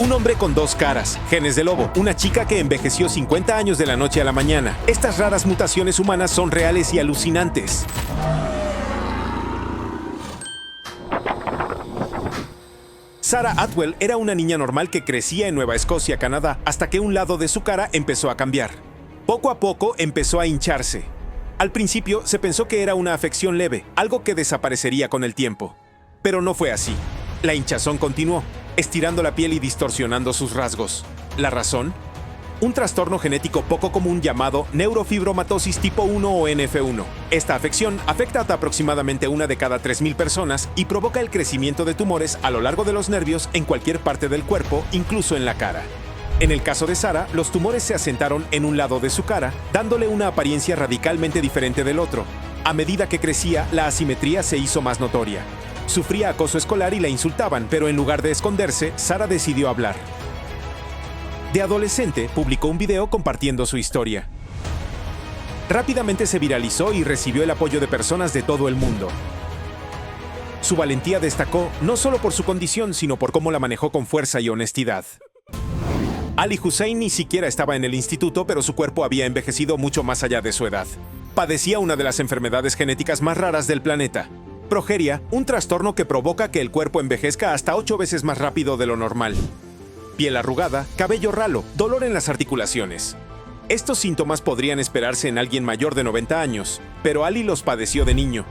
Un hombre con dos caras, genes de lobo, una chica que envejeció 50 años de la noche a la mañana. Estas raras mutaciones humanas son reales y alucinantes. Sarah Atwell era una niña normal que crecía en Nueva Escocia, Canadá, hasta que un lado de su cara empezó a cambiar. Poco a poco empezó a hincharse. Al principio se pensó que era una afección leve, algo que desaparecería con el tiempo. Pero no fue así. La hinchazón continuó, estirando la piel y distorsionando sus rasgos. ¿La razón? Un trastorno genético poco común llamado neurofibromatosis tipo 1 o NF1. Esta afección afecta a aproximadamente 1 de cada 3.000 personas y provoca el crecimiento de tumores a lo largo de los nervios en cualquier parte del cuerpo, incluso en la cara. En el caso de Sarah, los tumores se asentaron en un lado de su cara, dándole una apariencia radicalmente diferente del otro. A medida que crecía, la asimetría se hizo más notoria. Sufría acoso escolar y la insultaban, pero en lugar de esconderse, Sarah decidió hablar. De adolescente, publicó un video compartiendo su historia. Rápidamente se viralizó y recibió el apoyo de personas de todo el mundo. Su valentía destacó no solo por su condición, sino por cómo la manejó con fuerza y honestidad. Ali Hussein ni siquiera estaba en el instituto, pero su cuerpo había envejecido mucho más allá de su edad. Padecía una de las enfermedades genéticas más raras del planeta. Progeria, un trastorno que provoca que el cuerpo envejezca hasta 8 veces más rápido de lo normal. Piel arrugada, cabello ralo, dolor en las articulaciones. Estos síntomas podrían esperarse en alguien mayor de 90 años, pero Ali los padeció de niño.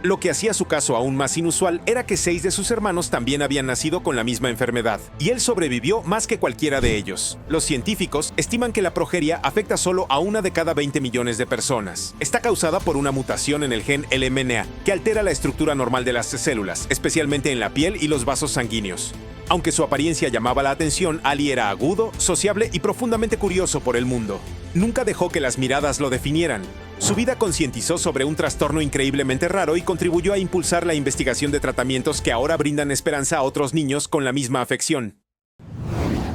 Lo que hacía su caso aún más inusual era que 6 de sus hermanos también habían nacido con la misma enfermedad, y él sobrevivió más que cualquiera de ellos. Los científicos estiman que la progeria afecta solo a 1 de cada 20 millones de personas. Está causada por una mutación en el gen LMNA, que altera la estructura normal de las células, especialmente en la piel y los vasos sanguíneos. Aunque su apariencia llamaba la atención, Ali era agudo, sociable y profundamente curioso por el mundo. Nunca dejó que las miradas lo definieran. Su vida concientizó sobre un trastorno increíblemente raro y contribuyó a impulsar la investigación de tratamientos que ahora brindan esperanza a otros niños con la misma afección.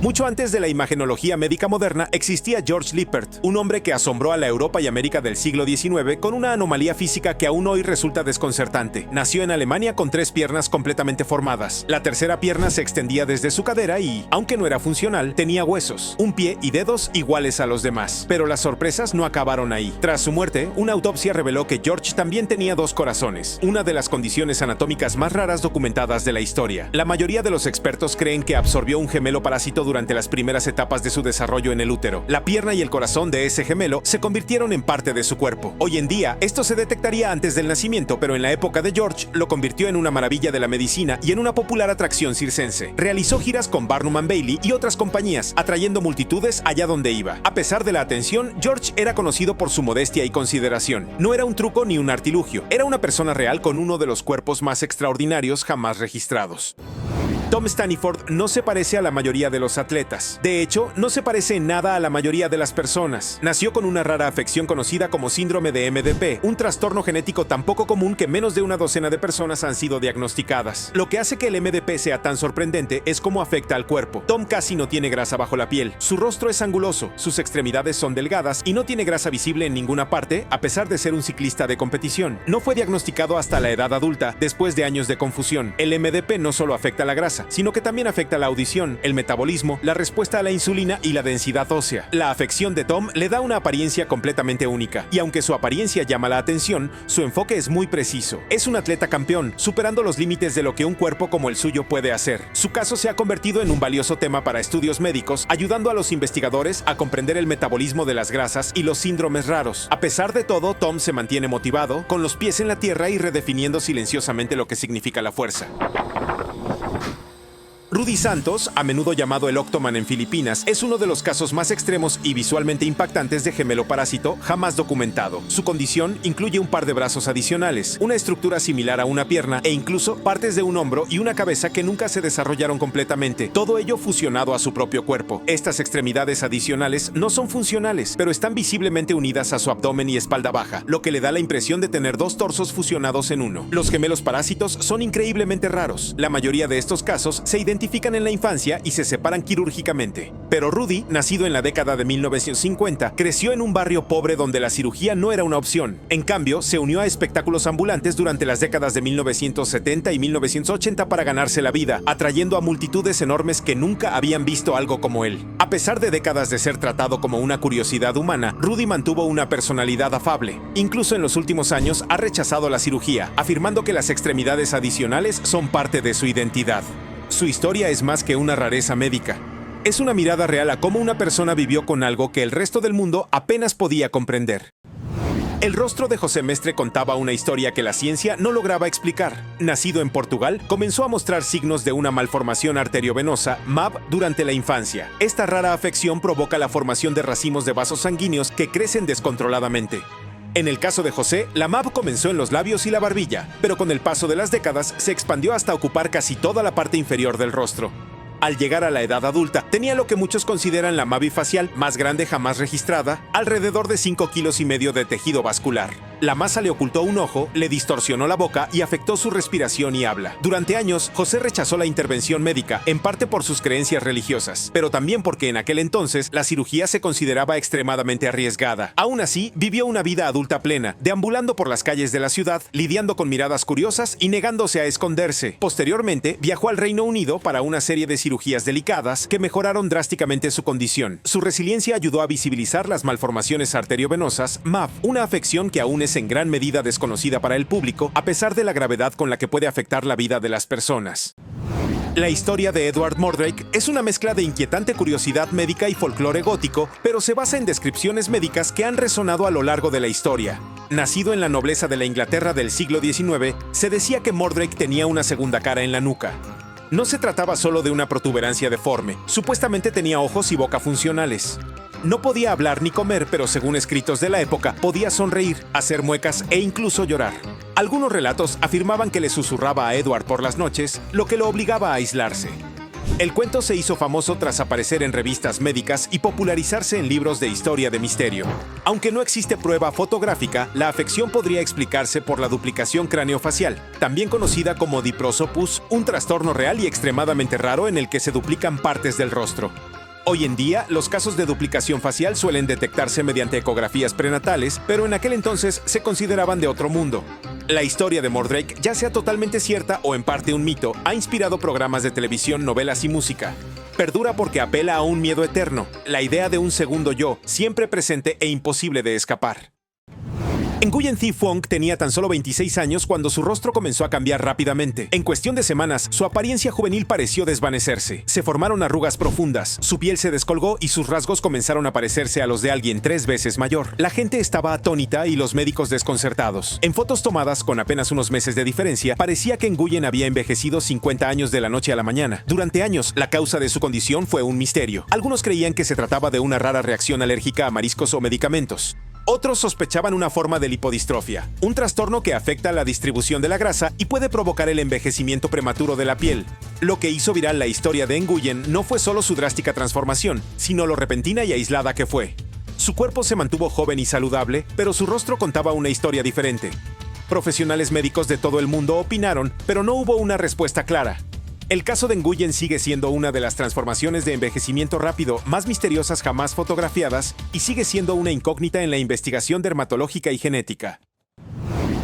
Mucho antes de la imagenología médica moderna, existía George Lippert, un hombre que asombró a la Europa y América del siglo XIX con una anomalía física que aún hoy resulta desconcertante. Nació en Alemania con 3 piernas completamente formadas. La tercera pierna se extendía desde su cadera y, aunque no era funcional, tenía huesos, un pie y dedos iguales a los demás. Pero las sorpresas no acabaron ahí. Tras su muerte, una autopsia reveló que George también tenía 2 corazones, una de las condiciones anatómicas más raras documentadas de la historia. La mayoría de los expertos creen que absorbió un gemelo parásito durante las primeras etapas de su desarrollo en el útero. La pierna y el corazón de ese gemelo se convirtieron en parte de su cuerpo. Hoy en día, esto se detectaría antes del nacimiento, pero en la época de George lo convirtió en una maravilla de la medicina y en una popular atracción circense. Realizó giras con Barnum & Bailey y otras compañías, atrayendo multitudes allá donde iba. A pesar de la atención, George era conocido por su modestia y consideración. No era un truco ni un artilugio, era una persona real con uno de los cuerpos más extraordinarios jamás registrados. Tom Staniford no se parece a la mayoría de los atletas. De hecho, no se parece en nada a la mayoría de las personas. Nació con una rara afección conocida como síndrome de MDP, un trastorno genético tan poco común que menos de una docena de personas han sido diagnosticadas. Lo que hace que el MDP sea tan sorprendente es cómo afecta al cuerpo. Tom casi no tiene grasa bajo la piel. Su rostro es anguloso, sus extremidades son delgadas y no tiene grasa visible en ninguna parte, a pesar de ser un ciclista de competición. No fue diagnosticado hasta la edad adulta, después de años de confusión. El MDP no solo afecta la grasa, sino que también afecta la audición, el metabolismo, la respuesta a la insulina y la densidad ósea. La afección de Tom le da una apariencia completamente única, y aunque su apariencia llama la atención, su enfoque es muy preciso. Es un atleta campeón, superando los límites de lo que un cuerpo como el suyo puede hacer. Su caso se ha convertido en un valioso tema para estudios médicos, ayudando a los investigadores a comprender el metabolismo de las grasas y los síndromes raros. A pesar de todo, Tom se mantiene motivado, con los pies en la tierra y redefiniendo silenciosamente lo que significa la fuerza. Rudy Santos, a menudo llamado el Octoman en Filipinas, es uno de los casos más extremos y visualmente impactantes de gemelo parásito jamás documentado. Su condición incluye un par de brazos adicionales, una estructura similar a una pierna e incluso partes de un hombro y una cabeza que nunca se desarrollaron completamente, todo ello fusionado a su propio cuerpo. Estas extremidades adicionales no son funcionales, pero están visiblemente unidas a su abdomen y espalda baja, lo que le da la impresión de tener 2 torsos fusionados en uno. Los gemelos parásitos son increíblemente raros. La mayoría de estos casos se identifican identifican en la infancia y se separan quirúrgicamente. Pero Rudy, nacido en la década de 1950, creció en un barrio pobre donde la cirugía no era una opción. En cambio, se unió a espectáculos ambulantes durante las décadas de 1970 y 1980 para ganarse la vida, atrayendo a multitudes enormes que nunca habían visto algo como él. A pesar de décadas de ser tratado como una curiosidad humana, Rudy mantuvo una personalidad afable. Incluso en los últimos años ha rechazado la cirugía, afirmando que las extremidades adicionales son parte de su identidad. Su historia es más que una rareza médica. Es una mirada real a cómo una persona vivió con algo que el resto del mundo apenas podía comprender. El rostro de José Mestre contaba una historia que la ciencia no lograba explicar. Nacido en Portugal, comenzó a mostrar signos de una malformación arteriovenosa, MAB, durante la infancia. Esta rara afección provoca la formación de racimos de vasos sanguíneos que crecen descontroladamente. En el caso de José, la MAB comenzó en los labios y la barbilla, pero con el paso de las décadas se expandió hasta ocupar casi toda la parte inferior del rostro. Al llegar a la edad adulta, tenía lo que muchos consideran la MAB bifacial más grande jamás registrada, alrededor de 5,5 kilos de tejido vascular. La masa le ocultó un ojo, le distorsionó la boca y afectó su respiración y habla. Durante años, José rechazó la intervención médica, en parte por sus creencias religiosas, pero también porque en aquel entonces la cirugía se consideraba extremadamente arriesgada. Aún así, vivió una vida adulta plena, deambulando por las calles de la ciudad, lidiando con miradas curiosas y negándose a esconderse. Posteriormente, viajó al Reino Unido para una serie de cirugías delicadas que mejoraron drásticamente su condición. Su resiliencia ayudó a visibilizar las malformaciones arteriovenosas, MAB, una afección que aún es en gran medida desconocida para el público, a pesar de la gravedad con la que puede afectar la vida de las personas. La historia de Edward Mordrake es una mezcla de inquietante curiosidad médica y folclore gótico, pero se basa en descripciones médicas que han resonado a lo largo de la historia. Nacido en la nobleza de la Inglaterra del siglo XIX, se decía que Mordrake tenía una segunda cara en la nuca. No se trataba solo de una protuberancia deforme, supuestamente tenía ojos y boca funcionales. No podía hablar ni comer, pero según escritos de la época, podía sonreír, hacer muecas e incluso llorar. Algunos relatos afirmaban que le susurraba a Edward por las noches, lo que lo obligaba a aislarse. El cuento se hizo famoso tras aparecer en revistas médicas y popularizarse en libros de historia de misterio. Aunque no existe prueba fotográfica, la afección podría explicarse por la duplicación craneofacial, también conocida como diprosopus, un trastorno real y extremadamente raro en el que se duplican partes del rostro. Hoy en día, los casos de duplicación facial suelen detectarse mediante ecografías prenatales, pero en aquel entonces se consideraban de otro mundo. La historia de Mordrake, ya sea totalmente cierta o en parte un mito, ha inspirado programas de televisión, novelas y música. Perdura porque apela a un miedo eterno, la idea de un segundo yo, siempre presente e imposible de escapar. Nguyen Thi Phuong tenía tan solo 26 años cuando su rostro comenzó a cambiar rápidamente. En cuestión de semanas, su apariencia juvenil pareció desvanecerse. Se formaron arrugas profundas, su piel se descolgó y sus rasgos comenzaron a parecerse a los de alguien 3 veces mayor. La gente estaba atónita y los médicos desconcertados. En fotos tomadas con apenas unos meses de diferencia, parecía que Nguyen había envejecido 50 años de la noche a la mañana. Durante años, la causa de su condición fue un misterio. Algunos creían que se trataba de una rara reacción alérgica a mariscos o medicamentos. Otros sospechaban una forma de lipodistrofia, un trastorno que afecta la distribución de la grasa y puede provocar el envejecimiento prematuro de la piel. Lo que hizo viral la historia de Nguyen no fue solo su drástica transformación, sino lo repentina y aislada que fue. Su cuerpo se mantuvo joven y saludable, pero su rostro contaba una historia diferente. Profesionales médicos de todo el mundo opinaron, pero no hubo una respuesta clara. El caso de Nguyen sigue siendo una de las transformaciones de envejecimiento rápido más misteriosas jamás fotografiadas y sigue siendo una incógnita en la investigación dermatológica y genética.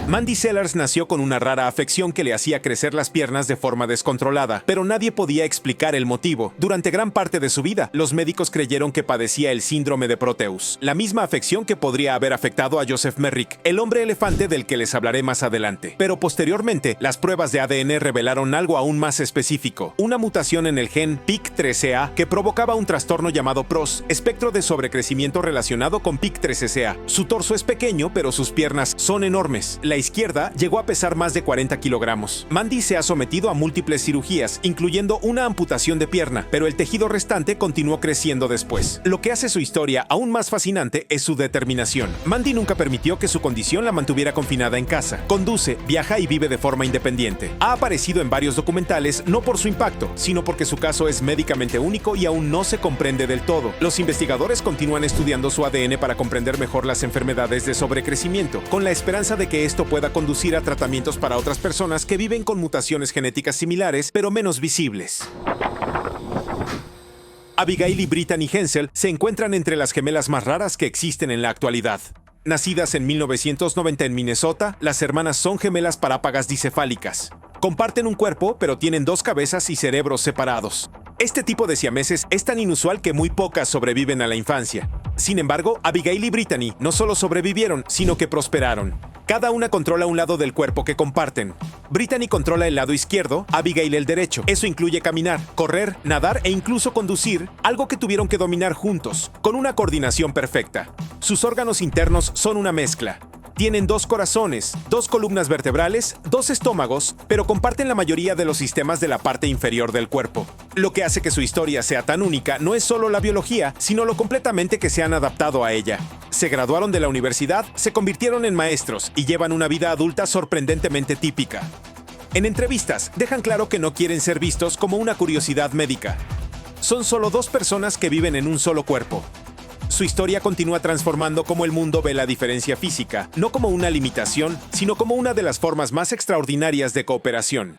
Mandy Sellers nació con una rara afección que le hacía crecer las piernas de forma descontrolada, pero nadie podía explicar el motivo. Durante gran parte de su vida, los médicos creyeron que padecía el síndrome de Proteus, la misma afección que podría haber afectado a Joseph Merrick, el hombre elefante del que les hablaré más adelante. Pero posteriormente, las pruebas de ADN revelaron algo aún más específico, una mutación en el gen PIK3CA que provocaba un trastorno llamado PROS, espectro de sobrecrecimiento relacionado con PIK3CA. Su torso es pequeño, pero sus piernas son enormes. La izquierda llegó a pesar más de 40 kilogramos. Mandy se ha sometido a múltiples cirugías, incluyendo una amputación de pierna, pero el tejido restante continuó creciendo después. Lo que hace su historia aún más fascinante es su determinación. Mandy nunca permitió que su condición la mantuviera confinada en casa. Conduce, viaja y vive de forma independiente. Ha aparecido en varios documentales no por su impacto, sino porque su caso es médicamente único y aún no se comprende del todo. Los investigadores continúan estudiando su ADN para comprender mejor las enfermedades de sobrecrecimiento, con la esperanza de que esto pueda conducir a tratamientos para otras personas que viven con mutaciones genéticas similares, pero menos visibles. Abigail y Brittany Hensel se encuentran entre las gemelas más raras que existen en la actualidad. Nacidas en 1990 en Minnesota, las hermanas son gemelas parápagas dicefálicas. Comparten un cuerpo, pero tienen dos cabezas y cerebros separados. Este tipo de siameses es tan inusual que muy pocas sobreviven a la infancia. Sin embargo, Abigail y Brittany no solo sobrevivieron, sino que prosperaron. Cada una controla un lado del cuerpo que comparten. Brittany controla el lado izquierdo, Abigail el derecho. Eso incluye caminar, correr, nadar e incluso conducir, algo que tuvieron que dominar juntos, con una coordinación perfecta. Sus órganos internos son una mezcla. Tienen 2 corazones, 2 columnas vertebrales, 2 estómagos, pero comparten la mayoría de los sistemas de la parte inferior del cuerpo. Lo que hace que su historia sea tan única no es solo la biología, sino lo completamente que se han adaptado a ella. Se graduaron de la universidad, se convirtieron en maestros y llevan una vida adulta sorprendentemente típica. En entrevistas, dejan claro que no quieren ser vistos como una curiosidad médica. Son solo 2 personas que viven en un solo cuerpo. Su historia continúa transformando cómo el mundo ve la diferencia física, no como una limitación, sino como una de las formas más extraordinarias de cooperación.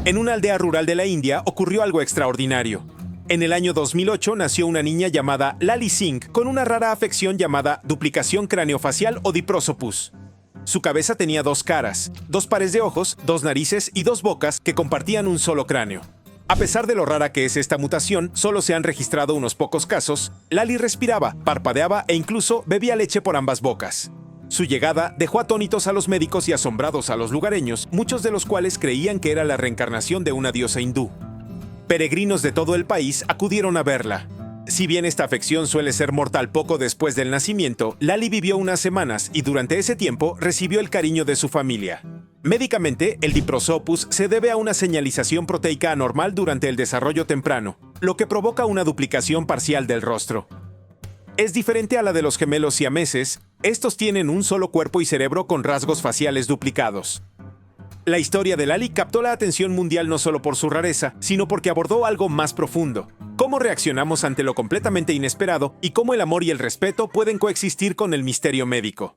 En una aldea rural de la India ocurrió algo extraordinario. En el año 2008 nació una niña llamada Lali Singh con una rara afección llamada duplicación craneofacial o diprosopus. Su cabeza tenía 2 caras, 2 pares de ojos, 2 narices y 2 bocas que compartían un solo cráneo. A pesar de lo rara que es esta mutación, solo se han registrado unos pocos casos. Lali respiraba, parpadeaba e incluso bebía leche por ambas bocas. Su llegada dejó atónitos a los médicos y asombrados a los lugareños, muchos de los cuales creían que era la reencarnación de una diosa hindú. Peregrinos de todo el país acudieron a verla. Si bien esta afección suele ser mortal poco después del nacimiento, Lali vivió unas semanas y durante ese tiempo recibió el cariño de su familia. Médicamente, el diprosopus se debe a una señalización proteica anormal durante el desarrollo temprano, lo que provoca una duplicación parcial del rostro. Es diferente a la de los gemelos siameses, estos tienen un solo cuerpo y cerebro con rasgos faciales duplicados. La historia de Lali captó la atención mundial no solo por su rareza, sino porque abordó algo más profundo. Cómo reaccionamos ante lo completamente inesperado y cómo el amor y el respeto pueden coexistir con el misterio médico.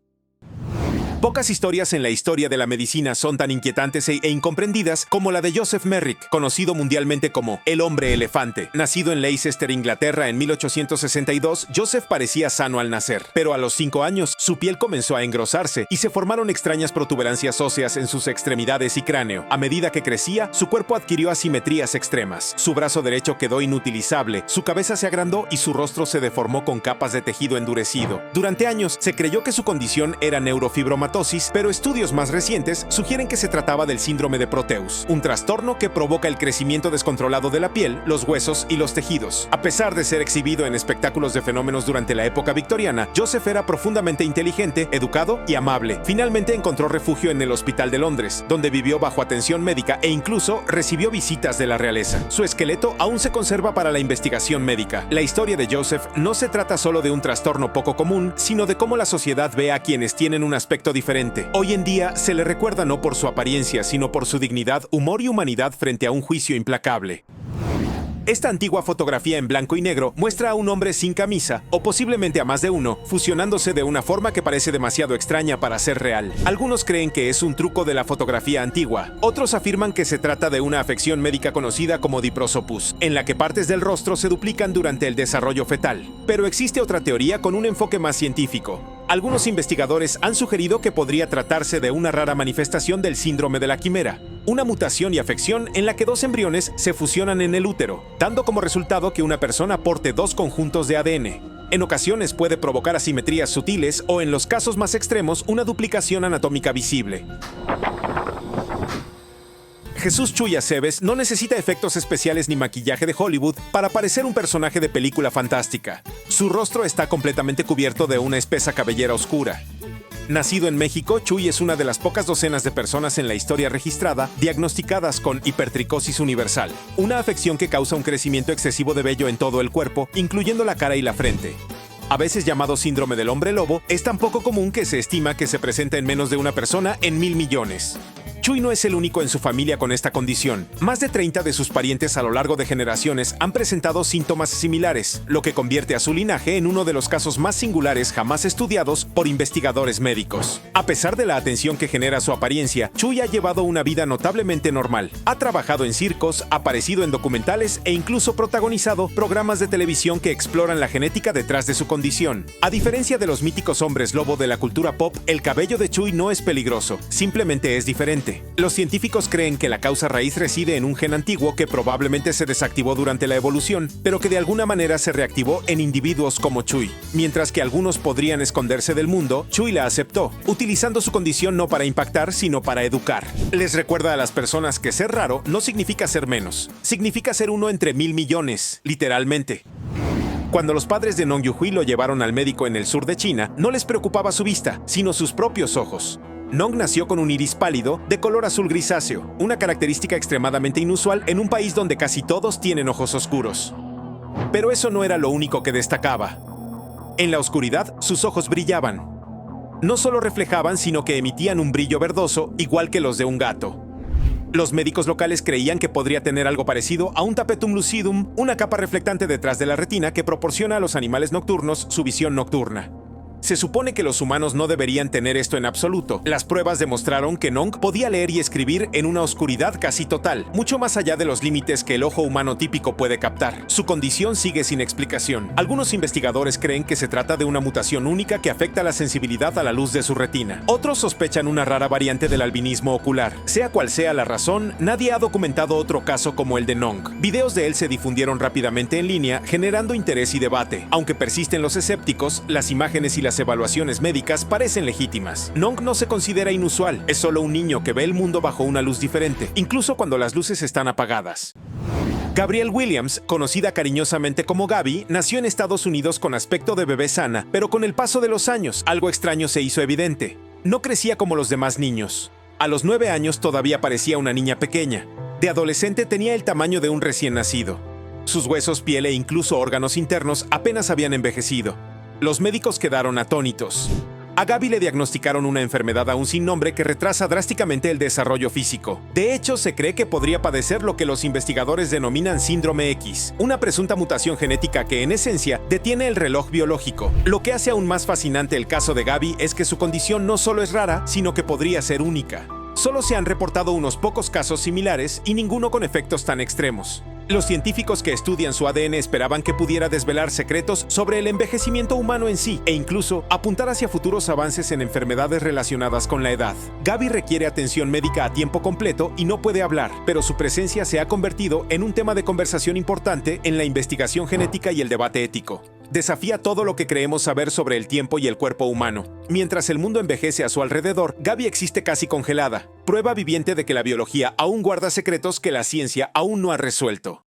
Pocas historias en la historia de la medicina son tan inquietantes e incomprendidas como la de Joseph Merrick, conocido mundialmente como el hombre elefante. Nacido en Leicester, Inglaterra en 1862, Joseph parecía sano al nacer, pero a los 5 años su piel comenzó a engrosarse y se formaron extrañas protuberancias óseas en sus extremidades y cráneo. A medida que crecía, su cuerpo adquirió asimetrías extremas. Su brazo derecho quedó inutilizable, su cabeza se agrandó y su rostro se deformó con capas de tejido endurecido. Durante años se creyó que su condición era neurofibromatosis, pero estudios más recientes sugieren que se trataba del síndrome de Proteus, un trastorno que provoca el crecimiento descontrolado de la piel, los huesos y los tejidos. A pesar de ser exhibido en espectáculos de fenómenos durante la época victoriana, Joseph era profundamente inteligente, educado y amable. Finalmente encontró refugio en el Hospital de Londres, donde vivió bajo atención médica e incluso recibió visitas de la realeza. Su esqueleto aún se conserva para la investigación médica. La historia de Joseph no se trata solo de un trastorno poco común, sino de cómo la sociedad ve a quienes tienen un aspecto diferente. Hoy en día se le recuerda no por su apariencia, sino por su dignidad, humor y humanidad frente a un juicio implacable. Esta antigua fotografía en blanco y negro muestra a un hombre sin camisa, o posiblemente a más de uno, fusionándose de una forma que parece demasiado extraña para ser real. Algunos creen que es un truco de la fotografía antigua. Otros afirman que se trata de una afección médica conocida como diprosopus, en la que partes del rostro se duplican durante el desarrollo fetal. Pero existe otra teoría con un enfoque más científico. Algunos investigadores han sugerido que podría tratarse de una rara manifestación del síndrome de la quimera, una mutación y afección en la que 2 embriones se fusionan en el útero, dando como resultado que una persona porte 2 conjuntos de ADN. En ocasiones puede provocar asimetrías sutiles o, en los casos más extremos, una duplicación anatómica visible. Jesús Chuy Aceves no necesita efectos especiales ni maquillaje de Hollywood para parecer un personaje de película fantástica. Su rostro está completamente cubierto de una espesa cabellera oscura. Nacido en México, Chuy es una de las pocas docenas de personas en la historia registrada diagnosticadas con hipertricosis universal, una afección que causa un crecimiento excesivo de vello en todo el cuerpo, incluyendo la cara y la frente. A veces llamado síndrome del hombre lobo, es tan poco común que se estima que se presenta en menos de una persona en 1.000 millones. Chui no es el único en su familia con esta condición. Más de 30 de sus parientes a lo largo de generaciones han presentado síntomas similares, lo que convierte a su linaje en uno de los casos más singulares jamás estudiados por investigadores médicos. A pesar de la atención que genera su apariencia, Chui ha llevado una vida notablemente normal. Ha trabajado en circos, aparecido en documentales e incluso protagonizado programas de televisión que exploran la genética detrás de su condición. A diferencia de los míticos hombres lobo de la cultura pop, el cabello de Chui no es peligroso, simplemente es diferente. Los científicos creen que la causa raíz reside en un gen antiguo que probablemente se desactivó durante la evolución, pero que de alguna manera se reactivó en individuos como Chui. Mientras que algunos podrían esconderse del mundo, Chui la aceptó, utilizando su condición no para impactar, sino para educar. Les recuerda a las personas que ser raro no significa ser menos, significa ser uno entre 1.000 millones, literalmente. Cuando los padres de Nong Yuhui lo llevaron al médico en el sur de China, no les preocupaba su vista, sino sus propios ojos. Nong nació con un iris pálido, de color azul grisáceo, una característica extremadamente inusual en un país donde casi todos tienen ojos oscuros. Pero eso no era lo único que destacaba. En la oscuridad, sus ojos brillaban. No solo reflejaban, sino que emitían un brillo verdoso, igual que los de un gato. Los médicos locales creían que podría tener algo parecido a un tapetum lucidum, una capa reflectante detrás de la retina que proporciona a los animales nocturnos su visión nocturna. Se supone que los humanos no deberían tener esto en absoluto. Las pruebas demostraron que Nong podía leer y escribir en una oscuridad casi total, mucho más allá de los límites que el ojo humano típico puede captar. Su condición sigue sin explicación. Algunos investigadores creen que se trata de una mutación única que afecta la sensibilidad a la luz de su retina. Otros sospechan una rara variante del albinismo ocular. Sea cual sea la razón, nadie ha documentado otro caso como el de Nong. Videos de él se difundieron rápidamente en línea, generando interés y debate. Aunque persisten los escépticos, las imágenes y las evaluaciones médicas parecen legítimas. Nong no se considera inusual, es solo un niño que ve el mundo bajo una luz diferente, incluso cuando las luces están apagadas. Gabrielle Williams, conocida cariñosamente como Gaby, nació en Estados Unidos con aspecto de bebé sana, pero con el paso de los años, algo extraño se hizo evidente. No crecía como los demás niños. A los 9 años todavía parecía una niña pequeña. De adolescente tenía el tamaño de un recién nacido. Sus huesos, piel e incluso órganos internos apenas habían envejecido. Los médicos quedaron atónitos. A Gaby le diagnosticaron una enfermedad aún sin nombre que retrasa drásticamente el desarrollo físico. De hecho, se cree que podría padecer lo que los investigadores denominan síndrome X, una presunta mutación genética que en esencia detiene el reloj biológico. Lo que hace aún más fascinante el caso de Gaby es que su condición no solo es rara, sino que podría ser única. Solo se han reportado unos pocos casos similares y ninguno con efectos tan extremos. Los científicos que estudian su ADN esperaban que pudiera desvelar secretos sobre el envejecimiento humano en sí e incluso apuntar hacia futuros avances en enfermedades relacionadas con la edad. Gaby requiere atención médica a tiempo completo y no puede hablar, pero su presencia se ha convertido en un tema de conversación importante en la investigación genética y el debate ético. Desafía todo lo que creemos saber sobre el tiempo y el cuerpo humano. Mientras el mundo envejece a su alrededor, Gaby existe casi congelada, prueba viviente de que la biología aún guarda secretos que la ciencia aún no ha resuelto.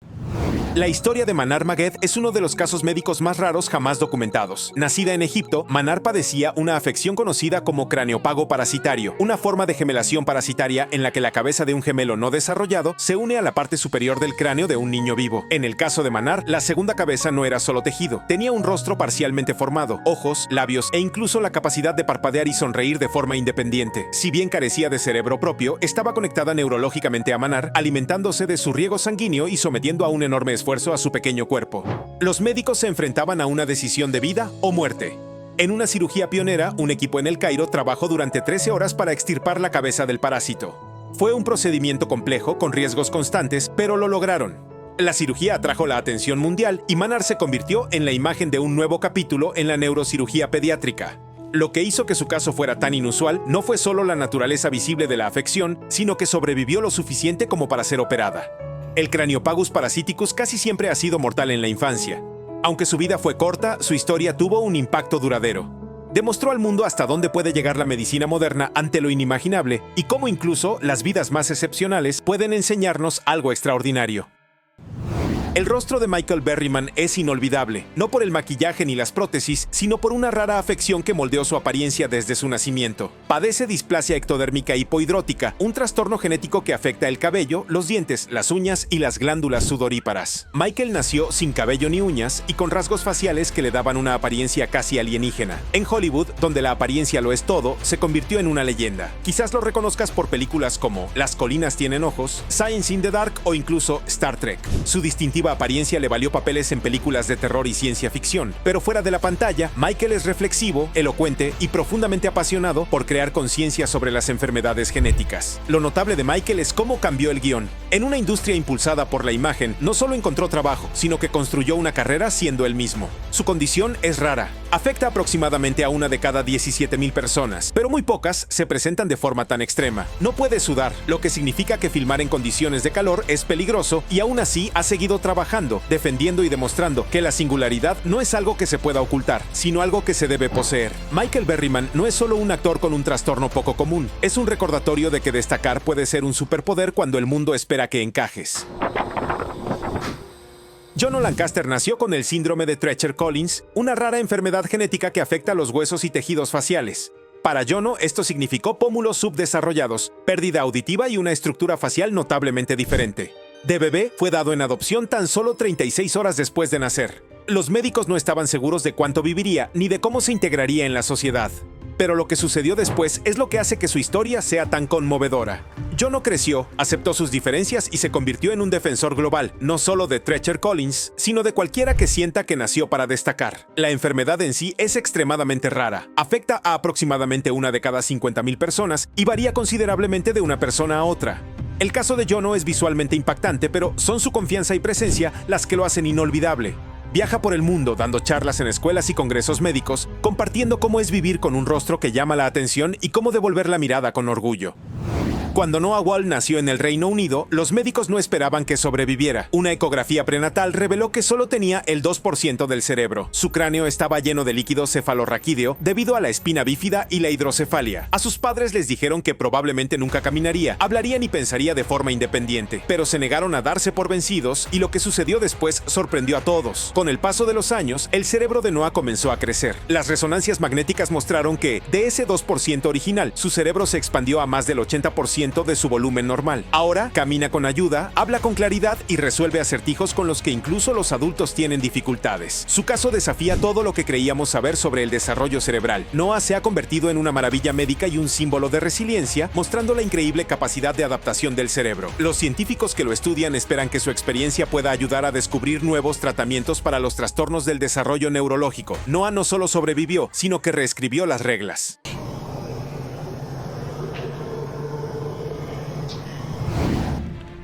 La historia de Manar Maged es uno de los casos médicos más raros jamás documentados. Nacida en Egipto, Manar padecía una afección conocida como craneopago parasitario, una forma de gemelación parasitaria en la que la cabeza de un gemelo no desarrollado se une a la parte superior del cráneo de un niño vivo. En el caso de Manar, la segunda cabeza no era solo tejido, tenía un rostro parcialmente formado, ojos, labios e incluso la capacidad de parpadear y sonreír de forma independiente. Si bien carecía de cerebro propio, estaba conectada neurológicamente a Manar, alimentándose de su riego sanguíneo y sometiendo a un enorme esfuerzo a su pequeño cuerpo. Los médicos se enfrentaban a una decisión de vida o muerte. En una cirugía pionera, un equipo en El Cairo trabajó durante 13 horas para extirpar la cabeza del parásito. Fue un procedimiento complejo con riesgos constantes, pero lo lograron. La cirugía atrajo la atención mundial y Manar se convirtió en la imagen de un nuevo capítulo en la neurocirugía pediátrica. Lo que hizo que su caso fuera tan inusual no fue solo la naturaleza visible de la afección, sino que sobrevivió lo suficiente como para ser operada. El Craniopagus parasiticus casi siempre ha sido mortal en la infancia. Aunque su vida fue corta, su historia tuvo un impacto duradero. Demostró al mundo hasta dónde puede llegar la medicina moderna ante lo inimaginable y cómo incluso las vidas más excepcionales pueden enseñarnos algo extraordinario. El rostro de Michael Berryman es inolvidable, no por el maquillaje ni las prótesis, sino por una rara afección que moldeó su apariencia desde su nacimiento. Padece displasia ectodérmica hipohidrótica, un trastorno genético que afecta el cabello, los dientes, las uñas y las glándulas sudoríparas. Michael nació sin cabello ni uñas y con rasgos faciales que le daban una apariencia casi alienígena. En Hollywood, donde la apariencia lo es todo, se convirtió en una leyenda. Quizás lo reconozcas por películas como Las colinas tienen ojos, Science in the Dark o incluso Star Trek. Su distintiva apariencia le valió papeles en películas de terror y ciencia ficción, pero fuera de la pantalla, Michael es reflexivo, elocuente y profundamente apasionado por crear conciencia sobre las enfermedades genéticas. Lo notable de Michael es cómo cambió el guión. En una industria impulsada por la imagen, no solo encontró trabajo, sino que construyó una carrera siendo él mismo. Su condición es rara. Afecta aproximadamente a una de cada 17,000 personas, pero muy pocas se presentan de forma tan extrema. No puede sudar, lo que significa que filmar en condiciones de calor es peligroso y aún así ha seguido trabajando, defendiendo y demostrando que la singularidad no es algo que se pueda ocultar, sino algo que se debe poseer. Michael Berryman no es solo un actor con un trastorno poco común, es un recordatorio de que destacar puede ser un superpoder cuando el mundo espera que encajes. Jono Lancaster nació con el síndrome de Treacher-Collins, una rara enfermedad genética que afecta los huesos y tejidos faciales. Para Jono, esto significó pómulos subdesarrollados, pérdida auditiva y una estructura facial notablemente diferente. De bebé, fue dado en adopción tan solo 36 horas después de nacer. Los médicos no estaban seguros de cuánto viviría ni de cómo se integraría en la sociedad. Pero lo que sucedió después es lo que hace que su historia sea tan conmovedora. Jono creció, aceptó sus diferencias y se convirtió en un defensor global, no solo de Treacher-Collins, sino de cualquiera que sienta que nació para destacar. La enfermedad en sí es extremadamente rara, afecta a aproximadamente una de cada 50,000 personas y varía considerablemente de una persona a otra. El caso de Jono es visualmente impactante, pero son su confianza y presencia las que lo hacen inolvidable. Viaja por el mundo dando charlas en escuelas y congresos médicos, compartiendo cómo es vivir con un rostro que llama la atención y cómo devolver la mirada con orgullo. Cuando Noah Wall nació en el Reino Unido, los médicos no esperaban que sobreviviera. Una ecografía prenatal reveló que solo tenía el 2% del cerebro. Su cráneo estaba lleno de líquido cefalorraquídeo debido a la espina bífida y la hidrocefalia. A sus padres les dijeron que probablemente nunca caminaría, hablaría ni pensaría de forma independiente, pero se negaron a darse por vencidos y lo que sucedió después sorprendió a todos. Con el paso de los años, el cerebro de Noah comenzó a crecer. Las resonancias magnéticas mostraron que, de ese 2% original, su cerebro se expandió a más del 80% de su volumen normal. Ahora camina con ayuda, habla con claridad y resuelve acertijos con los que incluso los adultos tienen dificultades. Su caso desafía todo lo que creíamos saber sobre el desarrollo cerebral. Noah se ha convertido en una maravilla médica y un símbolo de resiliencia, mostrando la increíble capacidad de adaptación del cerebro. Los científicos que lo estudian esperan que su experiencia pueda ayudar a descubrir nuevos tratamientos para los trastornos del desarrollo neurológico. Noah no solo sobrevivió, sino que reescribió las reglas.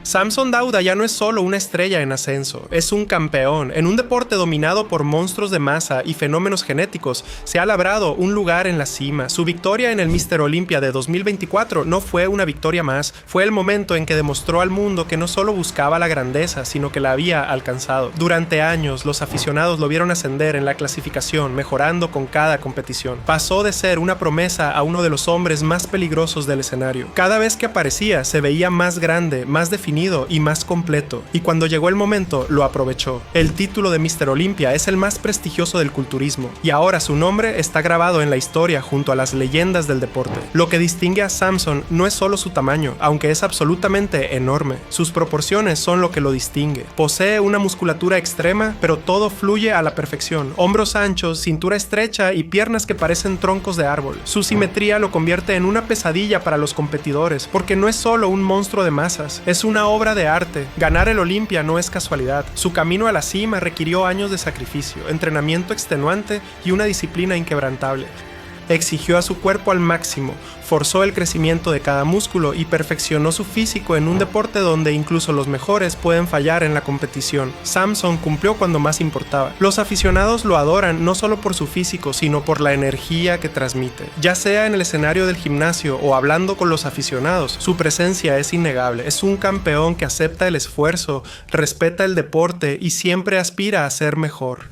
Samson Dauda ya no es solo una estrella en ascenso, es un campeón. En un deporte dominado por monstruos de masa y fenómenos genéticos, se ha labrado un lugar en la cima. Su victoria en el Mr. Olympia de 2024 no fue una victoria más, fue el momento en que demostró al mundo que no solo buscaba la grandeza, sino que la había alcanzado. Durante años, los aficionados lo vieron ascender en la clasificación, mejorando con cada competición. Pasó de ser una promesa a uno de los hombres más peligrosos del escenario. Cada vez que aparecía, se veía más grande, más definido y más completo, y cuando llegó el momento, lo aprovechó. El título de Mr. Olympia es el más prestigioso del culturismo, y ahora su nombre está grabado en la historia junto a las leyendas del deporte. Lo que distingue a Samson no es solo su tamaño, aunque es absolutamente enorme. Sus proporciones son lo que lo distingue. Posee una musculatura extrema, pero todo fluye a la perfección. Hombros anchos, cintura estrecha y piernas que parecen troncos de árbol. Su simetría lo convierte en una pesadilla para los competidores, porque no es solo un monstruo de masas, es una obra de arte. Ganar el Olympia no es casualidad. Su camino a la cima requirió años de sacrificio, entrenamiento extenuante y una disciplina inquebrantable. Exigió a su cuerpo al máximo, forzó el crecimiento de cada músculo y perfeccionó su físico en un deporte donde incluso los mejores pueden fallar en la competición. Samson cumplió cuando más importaba. Los aficionados lo adoran no solo por su físico, sino por la energía que transmite. Ya sea en el escenario del gimnasio o hablando con los aficionados, su presencia es innegable. Es un campeón que acepta el esfuerzo, respeta el deporte y siempre aspira a ser mejor.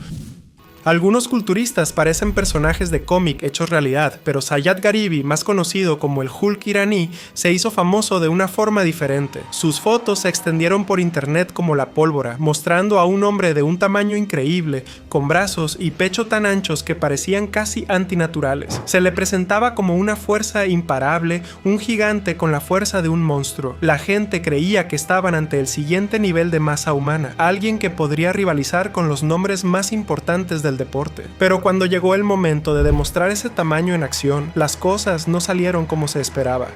Algunos culturistas parecen personajes de cómic hechos realidad, pero Sayed Gharibi, más conocido como el Hulk iraní, se hizo famoso de una forma diferente. Sus fotos se extendieron por internet como la pólvora, mostrando a un hombre de un tamaño increíble, con brazos y pecho tan anchos que parecían casi antinaturales. Se le presentaba como una fuerza imparable, un gigante con la fuerza de un monstruo. La gente creía que estaban ante el siguiente nivel de masa humana, alguien que podría rivalizar con los nombres más importantes del deporte. Pero cuando llegó el momento de demostrar ese tamaño en acción, las cosas no salieron como se esperaba.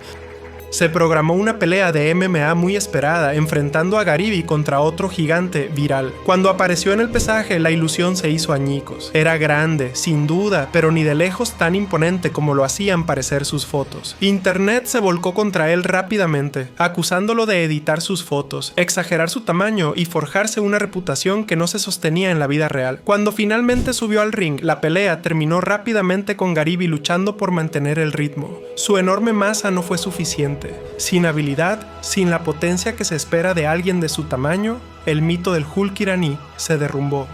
Se programó una pelea de MMA muy esperada, enfrentando a Gharibi contra otro gigante viral. Cuando apareció en el pesaje, la ilusión se hizo añicos. Era grande, sin duda, pero ni de lejos tan imponente como lo hacían parecer sus fotos. Internet se volcó contra él rápidamente, acusándolo de editar sus fotos, exagerar su tamaño y forjarse una reputación que no se sostenía en la vida real. Cuando finalmente subió al ring, la pelea terminó rápidamente con Gharibi luchando por mantener el ritmo. Su enorme masa no fue suficiente. Sin habilidad, sin la potencia que se espera de alguien de su tamaño, el mito del Hulk iraní se derrumbó.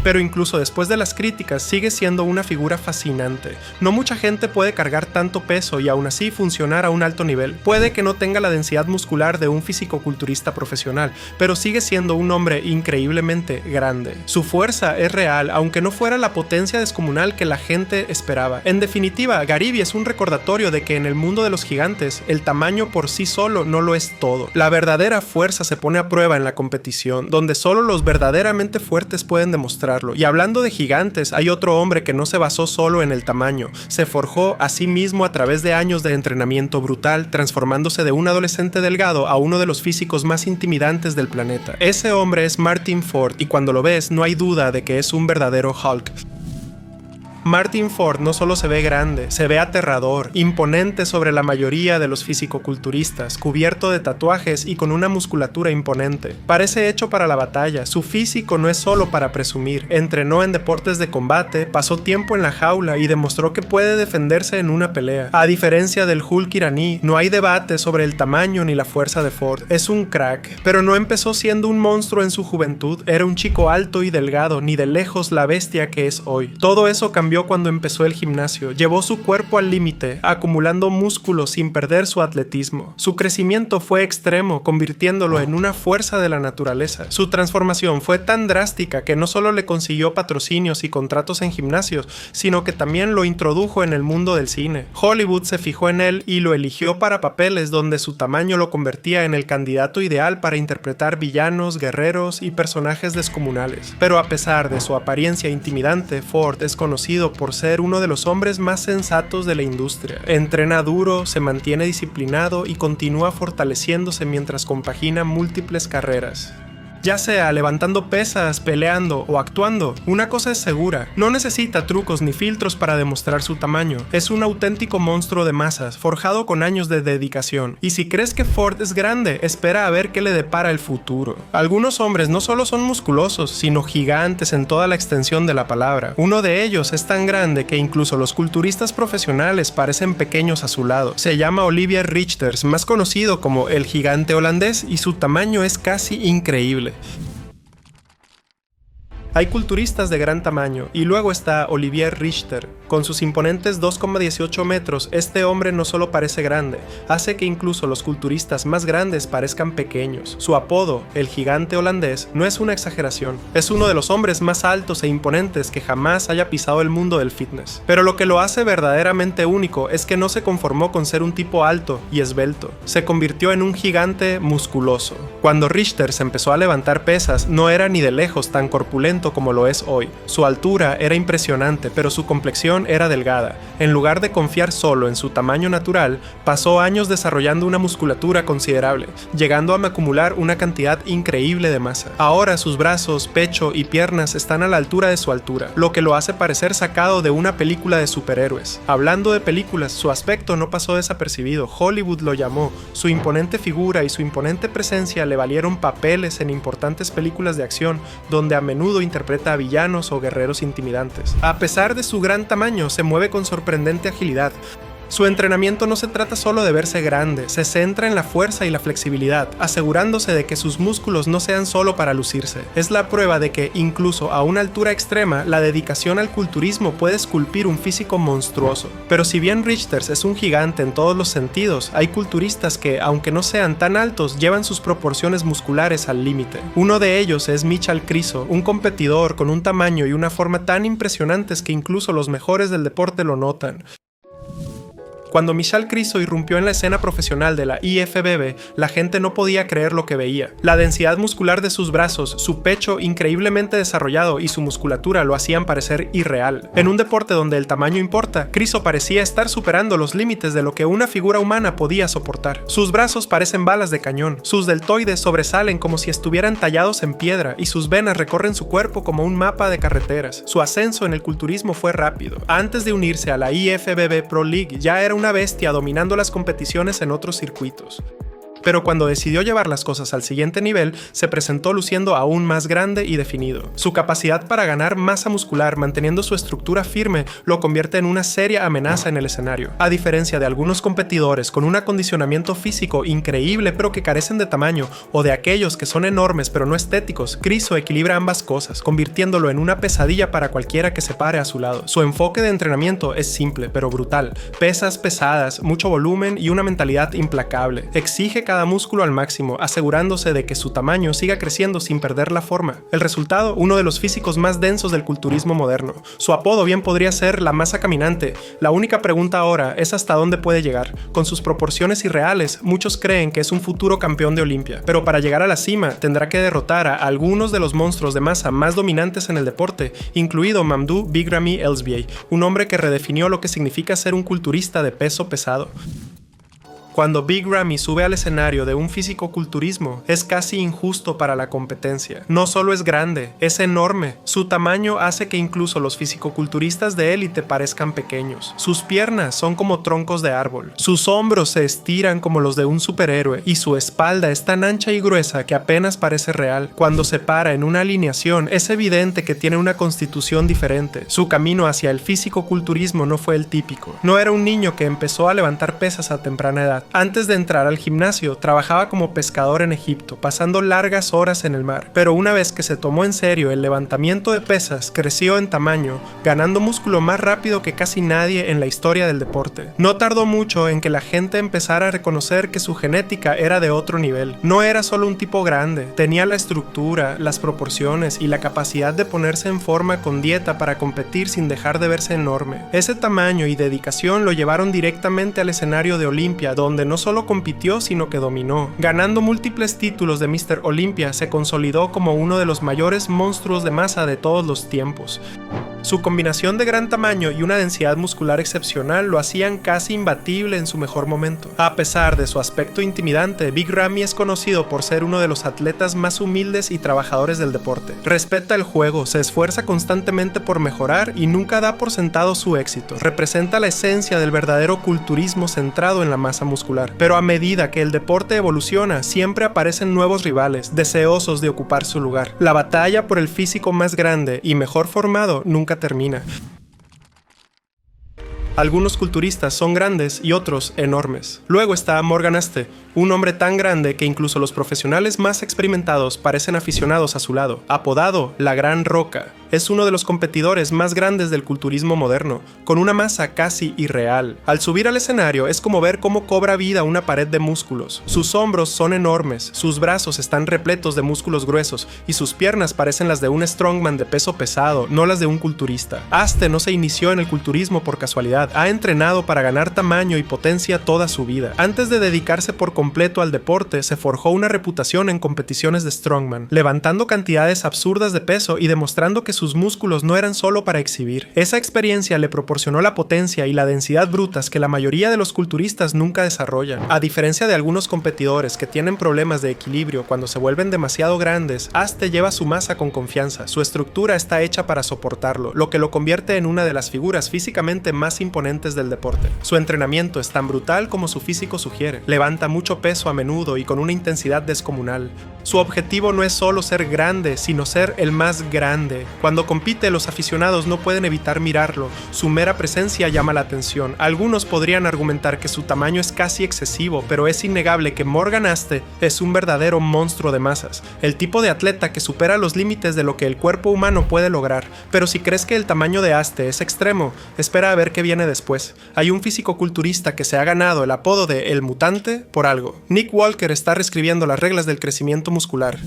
Pero incluso después de las críticas sigue siendo una figura fascinante. No mucha gente puede cargar tanto peso y aún así funcionar a un alto nivel. Puede que no tenga la densidad muscular de un fisicoculturista profesional, pero sigue siendo un hombre increíblemente grande. Su fuerza es real, aunque no fuera la potencia descomunal que la gente esperaba. En definitiva, Gharibi es un recordatorio de que en el mundo de los gigantes, el tamaño por sí solo no lo es todo. La verdadera fuerza se pone a prueba en la competición, donde solo los verdaderamente fuertes pueden demostrarlo. Y hablando de gigantes, hay otro hombre que no se basó solo en el tamaño, se forjó a sí mismo a través de años de entrenamiento brutal, transformándose de un adolescente delgado a uno de los físicos más intimidantes del planeta. Ese hombre es Martin Ford, y cuando lo ves no hay duda de que es un verdadero Hulk. Martin Ford no solo se ve grande, se ve aterrador, imponente sobre la mayoría de los fisicoculturistas, cubierto de tatuajes y con una musculatura imponente. Parece hecho para la batalla, su físico no es solo para presumir, entrenó en deportes de combate, pasó tiempo en la jaula y demostró que puede defenderse en una pelea. A diferencia del Hulk iraní, no hay debate sobre el tamaño ni la fuerza de Ford, es un crack, pero no empezó siendo un monstruo en su juventud, era un chico alto y delgado, ni de lejos la bestia que es hoy. Todo eso cambió cuando empezó el gimnasio, llevó su cuerpo al límite, acumulando músculos sin perder su atletismo. Su crecimiento fue extremo, convirtiéndolo en una fuerza de la naturaleza. Su transformación fue tan drástica que no solo le consiguió patrocinios y contratos en gimnasios, sino que también lo introdujo en el mundo del cine. Hollywood se fijó en él y lo eligió para papeles donde su tamaño lo convertía en el candidato ideal para interpretar villanos, guerreros y personajes descomunales. Pero a pesar de su apariencia intimidante, Ford es conocido por ser uno de los hombres más sensatos de la industria. Entrena duro, se mantiene disciplinado y continúa fortaleciéndose mientras compagina múltiples carreras. Ya sea levantando pesas, peleando o actuando, una cosa es segura, no necesita trucos ni filtros para demostrar su tamaño. Es un auténtico monstruo de masas, forjado con años de dedicación. Y si crees que Ford es grande, espera a ver qué le depara el futuro. Algunos hombres no solo son musculosos, sino gigantes en toda la extensión de la palabra. Uno de ellos es tan grande que incluso los culturistas profesionales parecen pequeños a su lado. Se llama Olivier Richters, más conocido como el gigante holandés, y su tamaño es casi increíble. Hay culturistas de gran tamaño, y luego está Olivier Richter. Con sus imponentes 2,18 metros, este hombre no solo parece grande, hace que incluso los culturistas más grandes parezcan pequeños. Su apodo, el gigante holandés, no es una exageración. Es uno de los hombres más altos e imponentes que jamás haya pisado el mundo del fitness. Pero lo que lo hace verdaderamente único es que no se conformó con ser un tipo alto y esbelto. Se convirtió en un gigante musculoso. Cuando Richter se empezó a levantar pesas, no era ni de lejos tan corpulento como lo es hoy. Su altura era impresionante, pero su complexión era delgada. En lugar de confiar solo en su tamaño natural, pasó años desarrollando una musculatura considerable, llegando a acumular una cantidad increíble de masa. Ahora sus brazos, pecho y piernas están a la altura de su altura, lo que lo hace parecer sacado de una película de superhéroes. Hablando de películas, su aspecto no pasó desapercibido. Hollywood lo llamó. Su imponente figura y su imponente presencia le valieron papeles en importantes películas de acción, donde a menudo interpreta a villanos o guerreros intimidantes. A pesar de su gran tamaño, se mueve con sorprendente agilidad. Su entrenamiento no se trata solo de verse grande, se centra en la fuerza y la flexibilidad, asegurándose de que sus músculos no sean solo para lucirse. Es la prueba de que, incluso a una altura extrema, la dedicación al culturismo puede esculpir un físico monstruoso. Pero si bien Richters es un gigante en todos los sentidos, hay culturistas que, aunque no sean tan altos, llevan sus proporciones musculares al límite. Uno de ellos es Michal Kriso, un competidor con un tamaño y una forma tan impresionantes que incluso los mejores del deporte lo notan. Cuando Michal Kriso irrumpió en la escena profesional de la IFBB, la gente no podía creer lo que veía. La densidad muscular de sus brazos, su pecho increíblemente desarrollado y su musculatura lo hacían parecer irreal. En un deporte donde el tamaño importa, Kriso parecía estar superando los límites de lo que una figura humana podía soportar. Sus brazos parecen balas de cañón, sus deltoides sobresalen como si estuvieran tallados en piedra y sus venas recorren su cuerpo como un mapa de carreteras. Su ascenso en el culturismo fue rápido. Antes de unirse a la IFBB Pro League, ya era una bestia dominando las competiciones en otros circuitos. Pero cuando decidió llevar las cosas al siguiente nivel, se presentó luciendo aún más grande y definido. Su capacidad para ganar masa muscular manteniendo su estructura firme lo convierte en una seria amenaza en el escenario. A diferencia de algunos competidores con un acondicionamiento físico increíble pero que carecen de tamaño, o de aquellos que son enormes pero no estéticos, Kriso equilibra ambas cosas, convirtiéndolo en una pesadilla para cualquiera que se pare a su lado. Su enfoque de entrenamiento es simple pero brutal. Pesas pesadas, mucho volumen y una mentalidad implacable. Exige cada músculo al máximo, asegurándose de que su tamaño siga creciendo sin perder la forma. El resultado, uno de los físicos más densos del culturismo moderno. Su apodo bien podría ser la masa caminante. La única pregunta ahora es hasta dónde puede llegar. Con sus proporciones irreales, muchos creen que es un futuro campeón de Olimpia, pero para llegar a la cima tendrá que derrotar a algunos de los monstruos de masa más dominantes en el deporte, incluido Mamdouh Big Ramy Elsbiey, un hombre que redefinió lo que significa ser un culturista de peso pesado. Cuando Big Ramy sube al escenario de un físico-culturismo, es casi injusto para la competencia. No solo es grande, es enorme. Su tamaño hace que incluso los físico-culturistas de élite parezcan pequeños. Sus piernas son como troncos de árbol. Sus hombros se estiran como los de un superhéroe y su espalda es tan ancha y gruesa que apenas parece real. Cuando se para en una alineación, es evidente que tiene una constitución diferente. Su camino hacia el físico-culturismo no fue el típico. No era un niño que empezó a levantar pesas a temprana edad. Antes de entrar al gimnasio, trabajaba como pescador en Egipto, pasando largas horas en el mar. Pero una vez que se tomó en serio el levantamiento de pesas, creció en tamaño, ganando músculo más rápido que casi nadie en la historia del deporte. No tardó mucho en que la gente empezara a reconocer que su genética era de otro nivel. No era solo un tipo grande, tenía la estructura, las proporciones y la capacidad de ponerse en forma con dieta para competir sin dejar de verse enorme. Ese tamaño y dedicación lo llevaron directamente al escenario de Olimpia, donde no solo compitió sino que dominó. Ganando múltiples títulos de Mr. Olympia, se consolidó como uno de los mayores monstruos de masa de todos los tiempos. Su combinación de gran tamaño y una densidad muscular excepcional lo hacían casi imbatible en su mejor momento. A pesar de su aspecto intimidante, Big Ramy es conocido por ser uno de los atletas más humildes y trabajadores del deporte. Respeta el juego, se esfuerza constantemente por mejorar y nunca da por sentado su éxito. Representa la esencia del verdadero culturismo centrado en la masa muscular. Pero a medida que el deporte evoluciona, siempre aparecen nuevos rivales, deseosos de ocupar su lugar. La batalla por el físico más grande y mejor formado nunca termina. Algunos culturistas son grandes y otros enormes. Luego está Morgan Aste, un hombre tan grande que incluso los profesionales más experimentados parecen aficionados a su lado. Apodado La Gran Roca, es uno de los competidores más grandes del culturismo moderno, con una masa casi irreal. Al subir al escenario es como ver cómo cobra vida una pared de músculos. Sus hombros son enormes, sus brazos están repletos de músculos gruesos y sus piernas parecen las de un strongman de peso pesado, no las de un culturista. Aste no se inició en el culturismo por casualidad, ha entrenado para ganar tamaño y potencia toda su vida. Antes de dedicarse por completo al deporte, se forjó una reputación en competiciones de strongman, levantando cantidades absurdas de peso y demostrando que sus músculos no eran solo para exhibir. Esa experiencia le proporcionó la potencia y la densidad brutas que la mayoría de los culturistas nunca desarrollan. A diferencia de algunos competidores que tienen problemas de equilibrio cuando se vuelven demasiado grandes, Aste lleva su masa con confianza. Su estructura está hecha para soportarlo, lo que lo convierte en una de las figuras físicamente más imponentes del deporte. Su entrenamiento es tan brutal como su físico sugiere. Levanta mucho mucho peso a menudo y con una intensidad descomunal. Su objetivo no es solo ser grande, sino ser el más grande. Cuando compite, los aficionados no pueden evitar mirarlo. Su mera presencia llama la atención. Algunos podrían argumentar que su tamaño es casi excesivo, pero es innegable que Morgan Aste es un verdadero monstruo de masas. El tipo de atleta que supera los límites de lo que el cuerpo humano puede lograr. Pero si crees que el tamaño de Aste es extremo, espera a ver qué viene después. Hay un fisicoculturista que se ha ganado el apodo de El Mutante por algo. Nick Walker está reescribiendo las reglas del crecimiento muscular.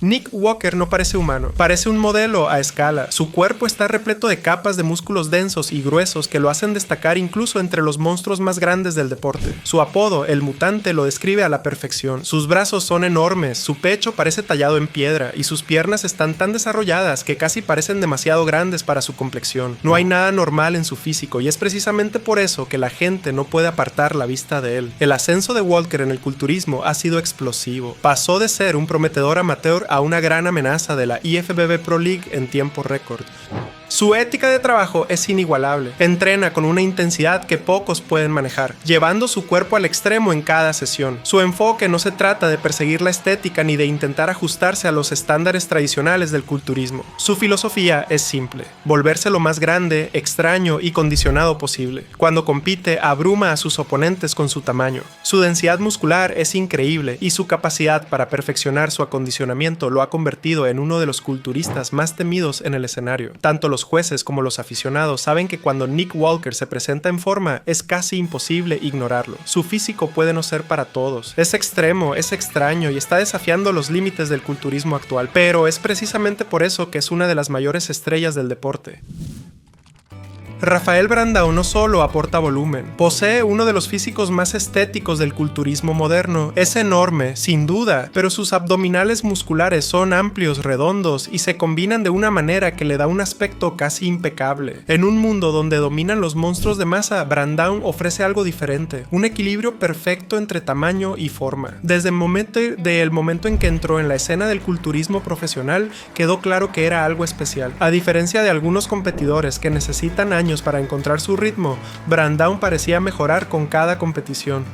Nick Walker no parece humano, parece un modelo a escala. Su cuerpo está repleto de capas de músculos densos y gruesos que lo hacen destacar incluso entre los monstruos más grandes del deporte. Su apodo, El Mutante, lo describe a la perfección. Sus brazos son enormes, su pecho parece tallado en piedra y sus piernas están tan desarrolladas que casi parecen demasiado grandes para su complexión. No hay nada normal en su físico y es precisamente por eso que la gente no puede apartar la vista de él. El ascenso de Walker en el culturismo ha sido explosivo. Pasó de ser un prometedor amateur a una gran amenaza de la IFBB Pro League en tiempo récord. Su ética de trabajo es inigualable. Entrena con una intensidad que pocos pueden manejar, llevando su cuerpo al extremo en cada sesión. Su enfoque no se trata de perseguir la estética ni de intentar ajustarse a los estándares tradicionales del culturismo. Su filosofía es simple: volverse lo más grande, extraño y condicionado posible. Cuando compite, abruma a sus oponentes con su tamaño. Su densidad muscular es increíble y su capacidad para perfeccionar su acondicionamiento lo ha convertido en uno de los culturistas más temidos en el escenario. Tanto los jueces como los aficionados saben que cuando Nick Walker se presenta en forma, es casi imposible ignorarlo. Su físico puede no ser para todos. Es extremo, es extraño y está desafiando los límites del culturismo actual, pero es precisamente por eso que es una de las mayores estrellas del deporte. Rafael Brandao no solo aporta volumen, posee uno de los físicos más estéticos del culturismo moderno. Es enorme, sin duda, pero sus abdominales musculares son amplios, redondos y se combinan de una manera que le da un aspecto casi impecable. En un mundo donde dominan los monstruos de masa, Brandao ofrece algo diferente, un equilibrio perfecto entre tamaño y forma. Desde el momento en que entró en la escena del culturismo profesional, quedó claro que era algo especial. A diferencia de algunos competidores que necesitan años para encontrar su ritmo, Brandao parecía mejorar con cada competición.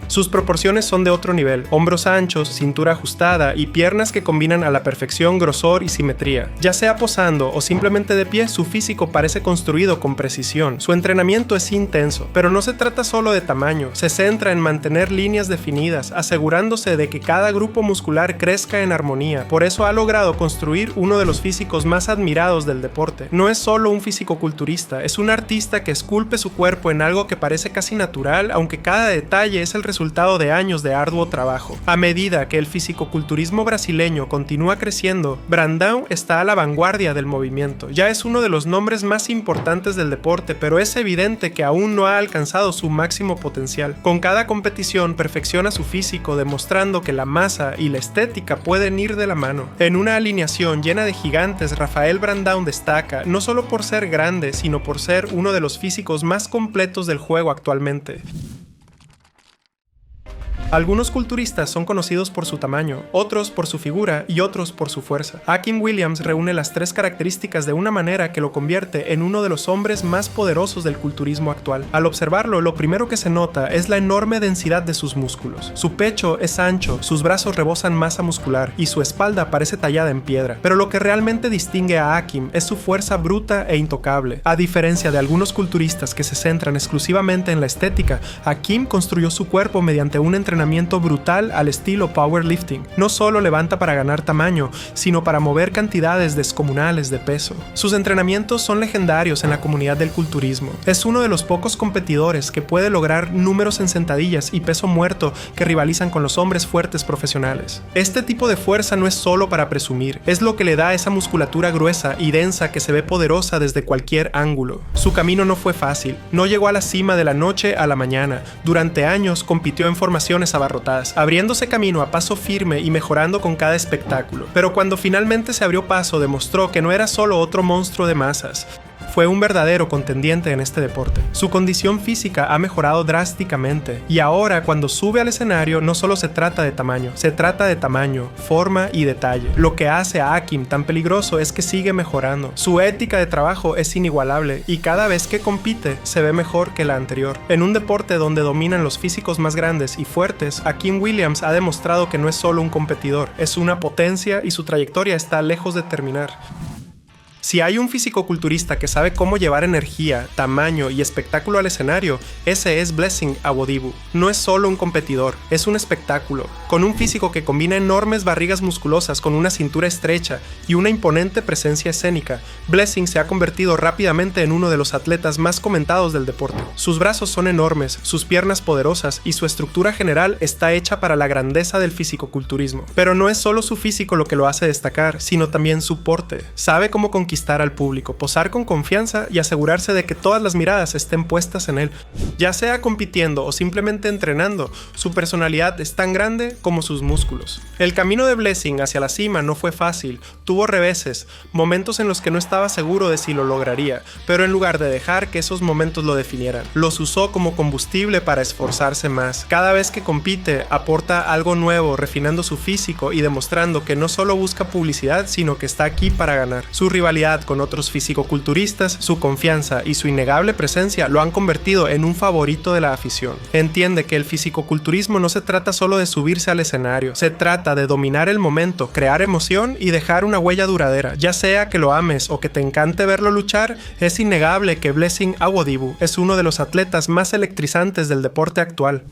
Sus proporciones son de otro nivel: hombros anchos, cintura ajustada y piernas que combinan a la perfección grosor y simetría. Ya sea posando o simplemente de pie, su físico parece construido con precisión. Su entrenamiento es intenso, pero no se trata solo de tamaño, se centra en mantener líneas definidas, asegurándose de que cada grupo muscular crezca en armonía. Por eso ha logrado construir uno de los físicos más admirados del deporte. No es solo un fisicoculturista, es un artista que esculpe su cuerpo en algo que parece casi natural, aunque cada detalle es el resultado de años de arduo trabajo. A medida que el fisicoculturismo brasileño continúa creciendo, Brandao está a la vanguardia del movimiento. Ya es uno de los nombres más importantes del deporte, pero es evidente que aún no ha alcanzado su máximo potencial. Con cada competición perfecciona su físico, demostrando que la masa y la estética pueden ir de la mano. En una alineación llena de gigantes, Rafael Brandao destaca no solo por ser grande, sino por ser uno de los físicos más completos del juego actualmente. Algunos culturistas son conocidos por su tamaño, otros por su figura y otros por su fuerza. Akim Williams reúne las tres características de una manera que lo convierte en uno de los hombres más poderosos del culturismo actual. Al observarlo, lo primero que se nota es la enorme densidad de sus músculos. Su pecho es ancho, sus brazos rebosan masa muscular y su espalda parece tallada en piedra. Pero lo que realmente distingue a Akim es su fuerza bruta e intocable. A diferencia de algunos culturistas que se centran exclusivamente en la estética, Akim construyó su cuerpo mediante un entrenamiento brutal al estilo powerlifting. No solo levanta para ganar tamaño, sino para mover cantidades descomunales de peso. Sus entrenamientos son legendarios en la comunidad del culturismo. Es uno de los pocos competidores que puede lograr números en sentadillas y peso muerto que rivalizan con los hombres fuertes profesionales. Este tipo de fuerza no es solo para presumir, es lo que le da esa musculatura gruesa y densa que se ve poderosa desde cualquier ángulo. Su camino no fue fácil, no llegó a la cima de la noche a la mañana. Durante años compitió en formaciones abarrotadas, abriéndose camino a paso firme y mejorando con cada espectáculo. Pero cuando finalmente se abrió paso, demostró que no era solo otro monstruo de masas. fue un verdadero contendiente en este deporte. Su condición física ha mejorado drásticamente y ahora cuando sube al escenario no solo se trata de tamaño, se trata de tamaño, forma y detalle. Lo que hace a Akim tan peligroso es que sigue mejorando. Su ética de trabajo es inigualable y cada vez que compite se ve mejor que la anterior. En un deporte donde dominan los físicos más grandes y fuertes, Akim Williams ha demostrado que no es solo un competidor, es una potencia y su trayectoria está lejos de terminar. Si hay un fisicoculturista que sabe cómo llevar energía, tamaño y espectáculo al escenario, ese es Blessing Awodibu. No es solo un competidor, es un espectáculo. Con un físico que combina enormes barrigas musculosas con una cintura estrecha y una imponente presencia escénica, Blessing se ha convertido rápidamente en uno de los atletas más comentados del deporte. Sus brazos son enormes, sus piernas poderosas y su estructura general está hecha para la grandeza del fisicoculturismo. Pero no es solo su físico lo que lo hace destacar, sino también su porte. Sabe cómo conquistar al público, posar con confianza y asegurarse de que todas las miradas estén puestas en él. Ya sea compitiendo o simplemente entrenando, su personalidad es tan grande como sus músculos. El camino de Blessing hacia la cima no fue fácil, tuvo reveses, momentos en los que no estaba seguro de si lo lograría, pero en lugar de dejar que esos momentos lo definieran, los usó como combustible para esforzarse más. Cada vez que compite, aporta algo nuevo, refinando su físico y demostrando que no solo busca publicidad, sino que está aquí para ganar. Su rivalidad con otros fisicoculturistas, su confianza y su innegable presencia lo han convertido en un favorito de la afición. Entiende que el fisicoculturismo no se trata solo de subirse al escenario, se trata de dominar el momento, crear emoción y dejar una huella duradera. Ya sea que lo ames o que te encante verlo luchar, es innegable que Blessing Awodibu es uno de los atletas más electrizantes del deporte actual.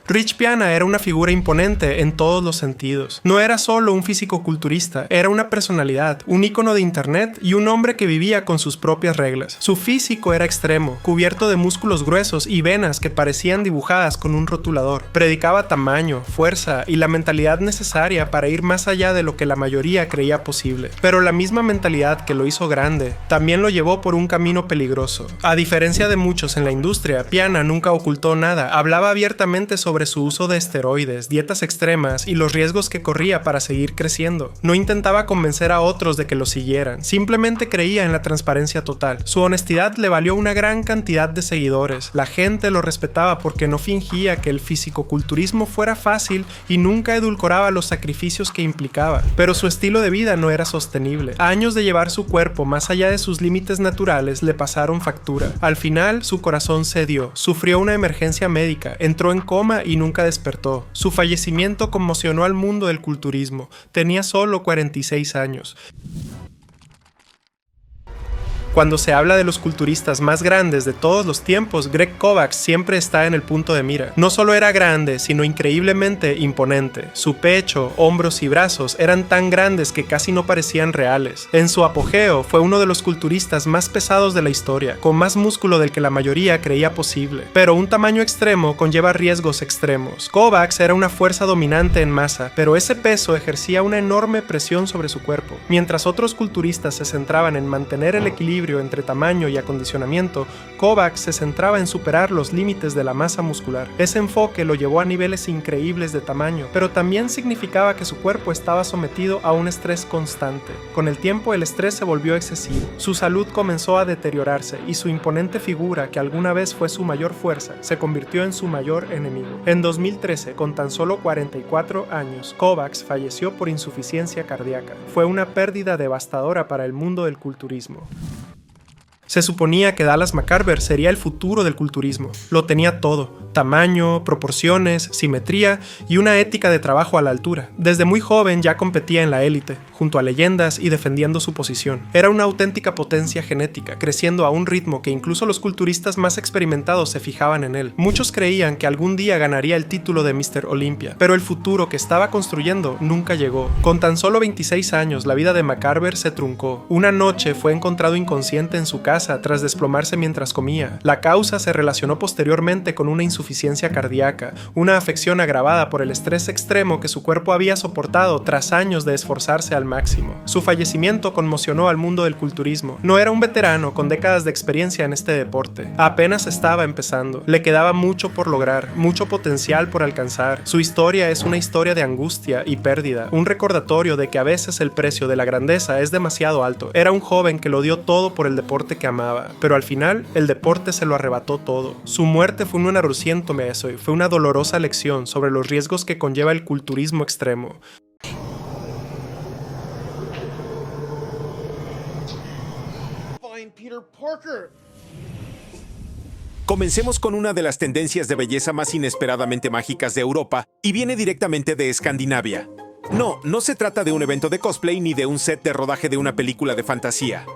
Rich Piana era una figura imponente en todos los sentidos. No era solo un fisicoculturista, era una personalidad, un ícono de internet y un hombre que vivía con sus propias reglas. Su físico era extremo, cubierto de músculos gruesos y venas que parecían dibujadas con un rotulador. Predicaba tamaño, fuerza y la mentalidad necesaria para ir más allá de lo que la mayoría creía posible. Pero la misma mentalidad que lo hizo grande, también lo llevó por un camino peligroso. A diferencia de muchos en la industria, Piana nunca ocultó nada, hablaba abiertamente sobre su uso de esteroides, dietas extremas y los riesgos que corría para seguir creciendo. No intentaba convencer a otros de que lo siguieran, simplemente creía en la transparencia total. Su honestidad le valió una gran cantidad de seguidores. La gente lo respetaba porque no fingía que el fisicoculturismo fuera fácil y nunca edulcoraba los sacrificios que implicaba. Pero su estilo de vida no era sostenible. Años de llevar su cuerpo más allá de sus límites naturales le pasaron factura. Al final, su corazón cedió, sufrió una emergencia médica, entró en coma y nunca despertó. Su fallecimiento conmocionó al mundo del culturismo. Tenía solo 46 años. Cuando se habla de los culturistas más grandes de todos los tiempos, Greg Kovacs siempre está en el punto de mira. No solo era grande, sino increíblemente imponente. Su pecho, hombros y brazos eran tan grandes que casi no parecían reales. En su apogeo, fue uno de los culturistas más pesados de la historia, con más músculo del que la mayoría creía posible. Pero un tamaño extremo conlleva riesgos extremos. Kovacs era una fuerza dominante en masa, pero ese peso ejercía una enorme presión sobre su cuerpo. Mientras otros culturistas se centraban en mantener el equilibrio entre tamaño y acondicionamiento, Kovacs se centraba en superar los límites de la masa muscular. Ese enfoque lo llevó a niveles increíbles de tamaño, pero también significaba que su cuerpo estaba sometido a un estrés constante. Con el tiempo el estrés se volvió excesivo, su salud comenzó a deteriorarse y su imponente figura, que alguna vez fue su mayor fuerza, se convirtió en su mayor enemigo. En 2013, con tan solo 44 años, Kovacs falleció por insuficiencia cardíaca. Fue una pérdida devastadora para el mundo del culturismo. Se suponía que Dallas McCarver sería el futuro del culturismo. Lo tenía todo: tamaño, proporciones, simetría y una ética de trabajo a la altura. Desde muy joven ya competía en la élite, junto a leyendas y defendiendo su posición. Era una auténtica potencia genética, creciendo a un ritmo que incluso los culturistas más experimentados se fijaban en él. Muchos creían que algún día ganaría el título de Mr. Olympia, pero el futuro que estaba construyendo nunca llegó. Con tan solo 26 años, la vida de McCarver se truncó. Una noche fue encontrado inconsciente en su casa casa tras desplomarse mientras comía. La causa se relacionó posteriormente con una insuficiencia cardíaca, una afección agravada por el estrés extremo que su cuerpo había soportado tras años de esforzarse al máximo. Su fallecimiento conmocionó al mundo del culturismo. No era un veterano con décadas de experiencia en este deporte. Apenas estaba empezando. Le quedaba mucho por lograr, mucho potencial por alcanzar. Su historia es una historia de angustia y pérdida, un recordatorio de que a veces el precio de la grandeza es demasiado alto. Era un joven que lo dio todo por el deporte que amaba, pero al final el deporte se lo arrebató todo. Su muerte fue un arruciento meso y fue una dolorosa lección sobre los riesgos que conlleva el culturismo extremo. Comencemos con una de las tendencias de belleza más inesperadamente mágicas de Europa y viene directamente de Escandinavia. No se trata de un evento de cosplay ni de un set de rodaje de una película de fantasía.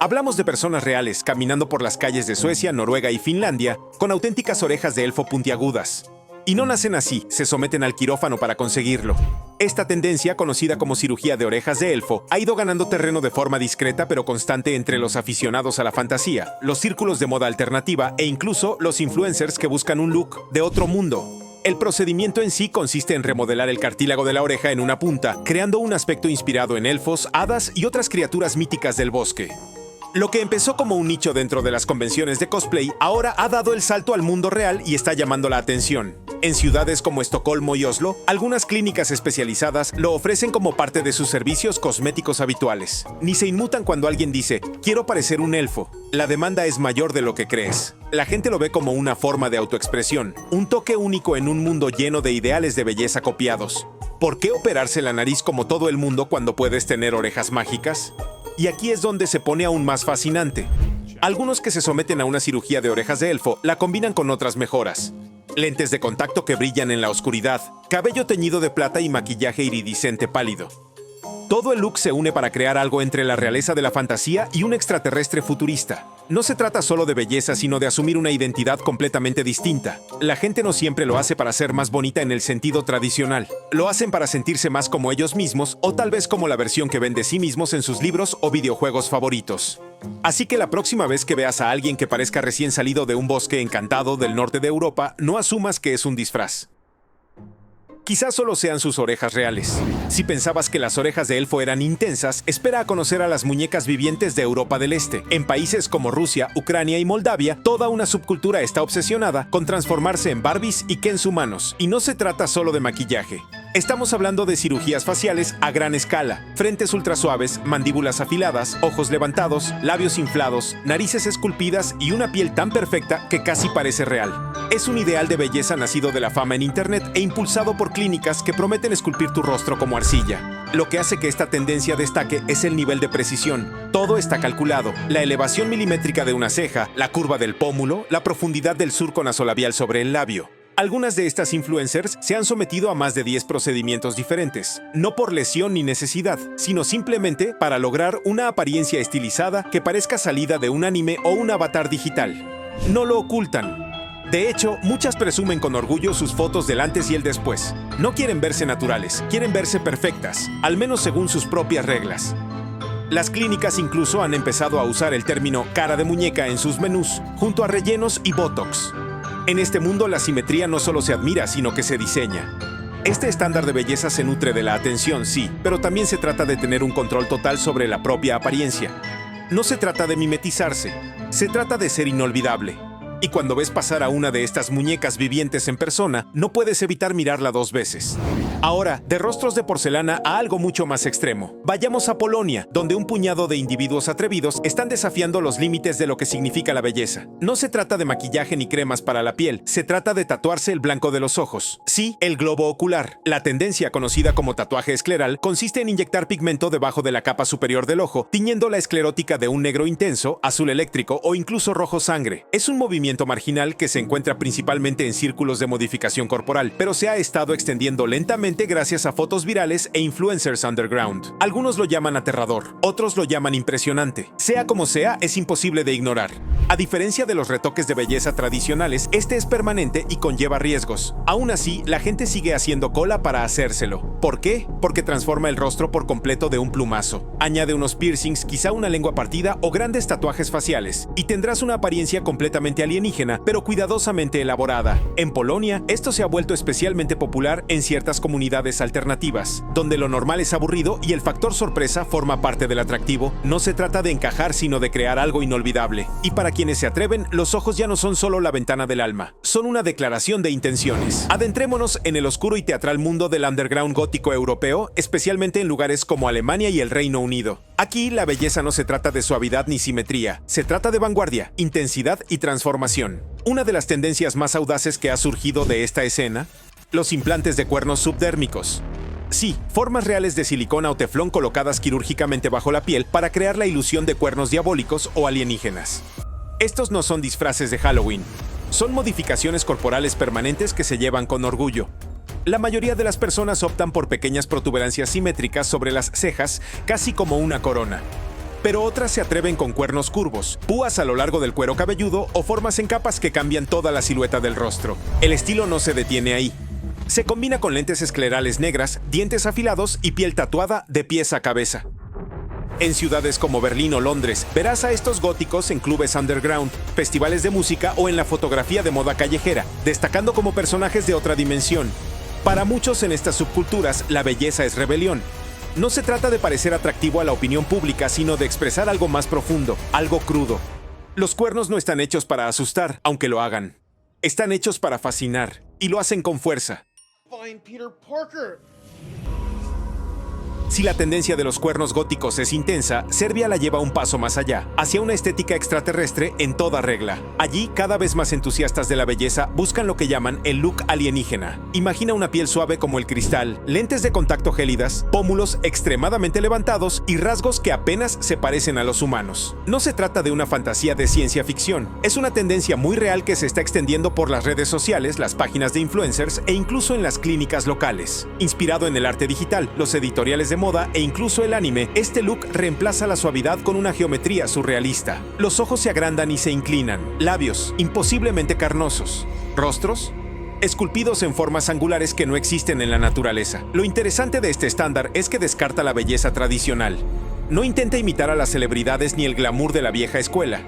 Hablamos de personas reales caminando por las calles de Suecia, Noruega y Finlandia con auténticas orejas de elfo puntiagudas. Y no nacen así, se someten al quirófano para conseguirlo. Esta tendencia, conocida como cirugía de orejas de elfo, ha ido ganando terreno de forma discreta pero constante entre los aficionados a la fantasía, los círculos de moda alternativa e incluso los influencers que buscan un look de otro mundo. El procedimiento en sí consiste en remodelar el cartílago de la oreja en una punta, creando un aspecto inspirado en elfos, hadas y otras criaturas míticas del bosque. Lo que empezó como un nicho dentro de las convenciones de cosplay, ahora ha dado el salto al mundo real y está llamando la atención. En ciudades como Estocolmo y Oslo, algunas clínicas especializadas lo ofrecen como parte de sus servicios cosméticos habituales. Ni se inmutan cuando alguien dice, quiero parecer un elfo. La demanda es mayor de lo que crees. La gente lo ve como una forma de autoexpresión, un toque único en un mundo lleno de ideales de belleza copiados. ¿Por qué operarse la nariz como todo el mundo cuando puedes tener orejas mágicas? Y aquí es donde se pone aún más fascinante. Algunos que se someten a una cirugía de orejas de elfo la combinan con otras mejoras. Lentes de contacto que brillan en la oscuridad, cabello teñido de plata y maquillaje iridiscente pálido. Todo el look se une para crear algo entre la realeza de la fantasía y un extraterrestre futurista. No se trata solo de belleza, sino de asumir una identidad completamente distinta. La gente no siempre lo hace para ser más bonita en el sentido tradicional. Lo hacen para sentirse más como ellos mismos o tal vez como la versión que ven de sí mismos en sus libros o videojuegos favoritos. Así que la próxima vez que veas a alguien que parezca recién salido de un bosque encantado del norte de Europa, no asumas que es un disfraz. Quizás solo sean sus orejas reales. Si pensabas que las orejas de elfo eran intensas, espera a conocer a las muñecas vivientes de Europa del Este. En países como Rusia, Ucrania y Moldavia, toda una subcultura está obsesionada con transformarse en Barbies y Kens humanos. Y no se trata solo de maquillaje. Estamos hablando de cirugías faciales a gran escala, frentes ultrasuaves, mandíbulas afiladas, ojos levantados, labios inflados, narices esculpidas y una piel tan perfecta que casi parece real. Es un ideal de belleza nacido de la fama en internet e impulsado por clínicas que prometen esculpir tu rostro como arcilla. Lo que hace que esta tendencia destaque es el nivel de precisión. Todo está calculado. La elevación milimétrica de una ceja, la curva del pómulo, la profundidad del surco nasolabial sobre el labio. Algunas de estas influencers se han sometido a más de 10 procedimientos diferentes, no por lesión ni necesidad, sino simplemente para lograr una apariencia estilizada que parezca salida de un anime o un avatar digital. No lo ocultan. De hecho, muchas presumen con orgullo sus fotos del antes y el después. No quieren verse naturales, quieren verse perfectas, al menos según sus propias reglas. Las clínicas incluso han empezado a usar el término cara de muñeca en sus menús, junto a rellenos y botox. En este mundo la simetría no solo se admira, sino que se diseña. Este estándar de belleza se nutre de la atención, sí, pero también se trata de tener un control total sobre la propia apariencia. No se trata de mimetizarse, se trata de ser inolvidable. Y cuando ves pasar a una de estas muñecas vivientes en persona, no puedes evitar mirarla dos veces. Ahora, de rostros de porcelana a algo mucho más extremo. Vayamos a Polonia, donde un puñado de individuos atrevidos están desafiando los límites de lo que significa la belleza. No se trata de maquillaje ni cremas para la piel, se trata de tatuarse el blanco de los ojos. Sí, el globo ocular. La tendencia, conocida como tatuaje escleral, consiste en inyectar pigmento debajo de la capa superior del ojo, tiñendo la esclerótica de un negro intenso, azul eléctrico o incluso rojo sangre. Es un movimiento marginal que se encuentra principalmente en círculos de modificación corporal, pero se ha estado extendiendo lentamente gracias a fotos virales e influencers underground. Algunos lo llaman aterrador, otros lo llaman impresionante. Sea como sea, es imposible de ignorar. A diferencia de los retoques de belleza tradicionales, este es permanente y conlleva riesgos. Aún así, la gente sigue haciendo cola para hacérselo. ¿Por qué? Porque transforma el rostro por completo de un plumazo. Añade unos piercings, quizá una lengua partida o grandes tatuajes faciales, y tendrás una apariencia completamente alienígena, pero cuidadosamente elaborada. En Polonia, esto se ha vuelto especialmente popular en ciertas comunidades alternativas, donde lo normal es aburrido y el factor sorpresa forma parte del atractivo. No se trata de encajar, sino de crear algo inolvidable. Y para quienes se atreven, los ojos ya no son solo la ventana del alma, son una declaración de intenciones. Adentrémonos en el oscuro y teatral mundo del underground gótico europeo, especialmente en lugares como Alemania y el Reino Unido. Aquí, la belleza no se trata de suavidad ni simetría, se trata de vanguardia, intensidad y transformación. Una de las tendencias más audaces que ha surgido de esta escena: los implantes de cuernos subdérmicos. Sí, formas reales de silicona o teflón colocadas quirúrgicamente bajo la piel para crear la ilusión de cuernos diabólicos o alienígenas. Estos no son disfraces de Halloween, son modificaciones corporales permanentes que se llevan con orgullo. La mayoría de las personas optan por pequeñas protuberancias simétricas sobre las cejas, casi como una corona. Pero otras se atreven con cuernos curvos, púas a lo largo del cuero cabelludo o formas en capas que cambian toda la silueta del rostro. El estilo no se detiene ahí. Se combina con lentes esclerales negras, dientes afilados y piel tatuada de pies a cabeza. En ciudades como Berlín o Londres, verás a estos góticos en clubes underground, festivales de música o en la fotografía de moda callejera, destacando como personajes de otra dimensión. Para muchos en estas subculturas, la belleza es rebelión. No se trata de parecer atractivo a la opinión pública, sino de expresar algo más profundo, algo crudo. Los cuernos no están hechos para asustar, aunque lo hagan. Están hechos para fascinar, y lo hacen con fuerza. Find Peter Parker. Si la tendencia de los cuernos góticos es intensa, Serbia la lleva un paso más allá, hacia una estética extraterrestre en toda regla. Allí, cada vez más entusiastas de la belleza buscan lo que llaman el look alienígena. Imagina una piel suave como el cristal, lentes de contacto gélidas, pómulos extremadamente levantados y rasgos que apenas se parecen a los humanos. No se trata de una fantasía de ciencia ficción, es una tendencia muy real que se está extendiendo por las redes sociales, las páginas de influencers e incluso en las clínicas locales. Inspirado en el arte digital, los editoriales de moda e incluso el anime, este look reemplaza la suavidad con una geometría surrealista. Los ojos se agrandan y se inclinan, labios imposiblemente carnosos, rostros esculpidos en formas angulares que no existen en la naturaleza. Lo interesante de este estándar es que descarta la belleza tradicional. No intenta imitar a las celebridades ni el glamour de la vieja escuela.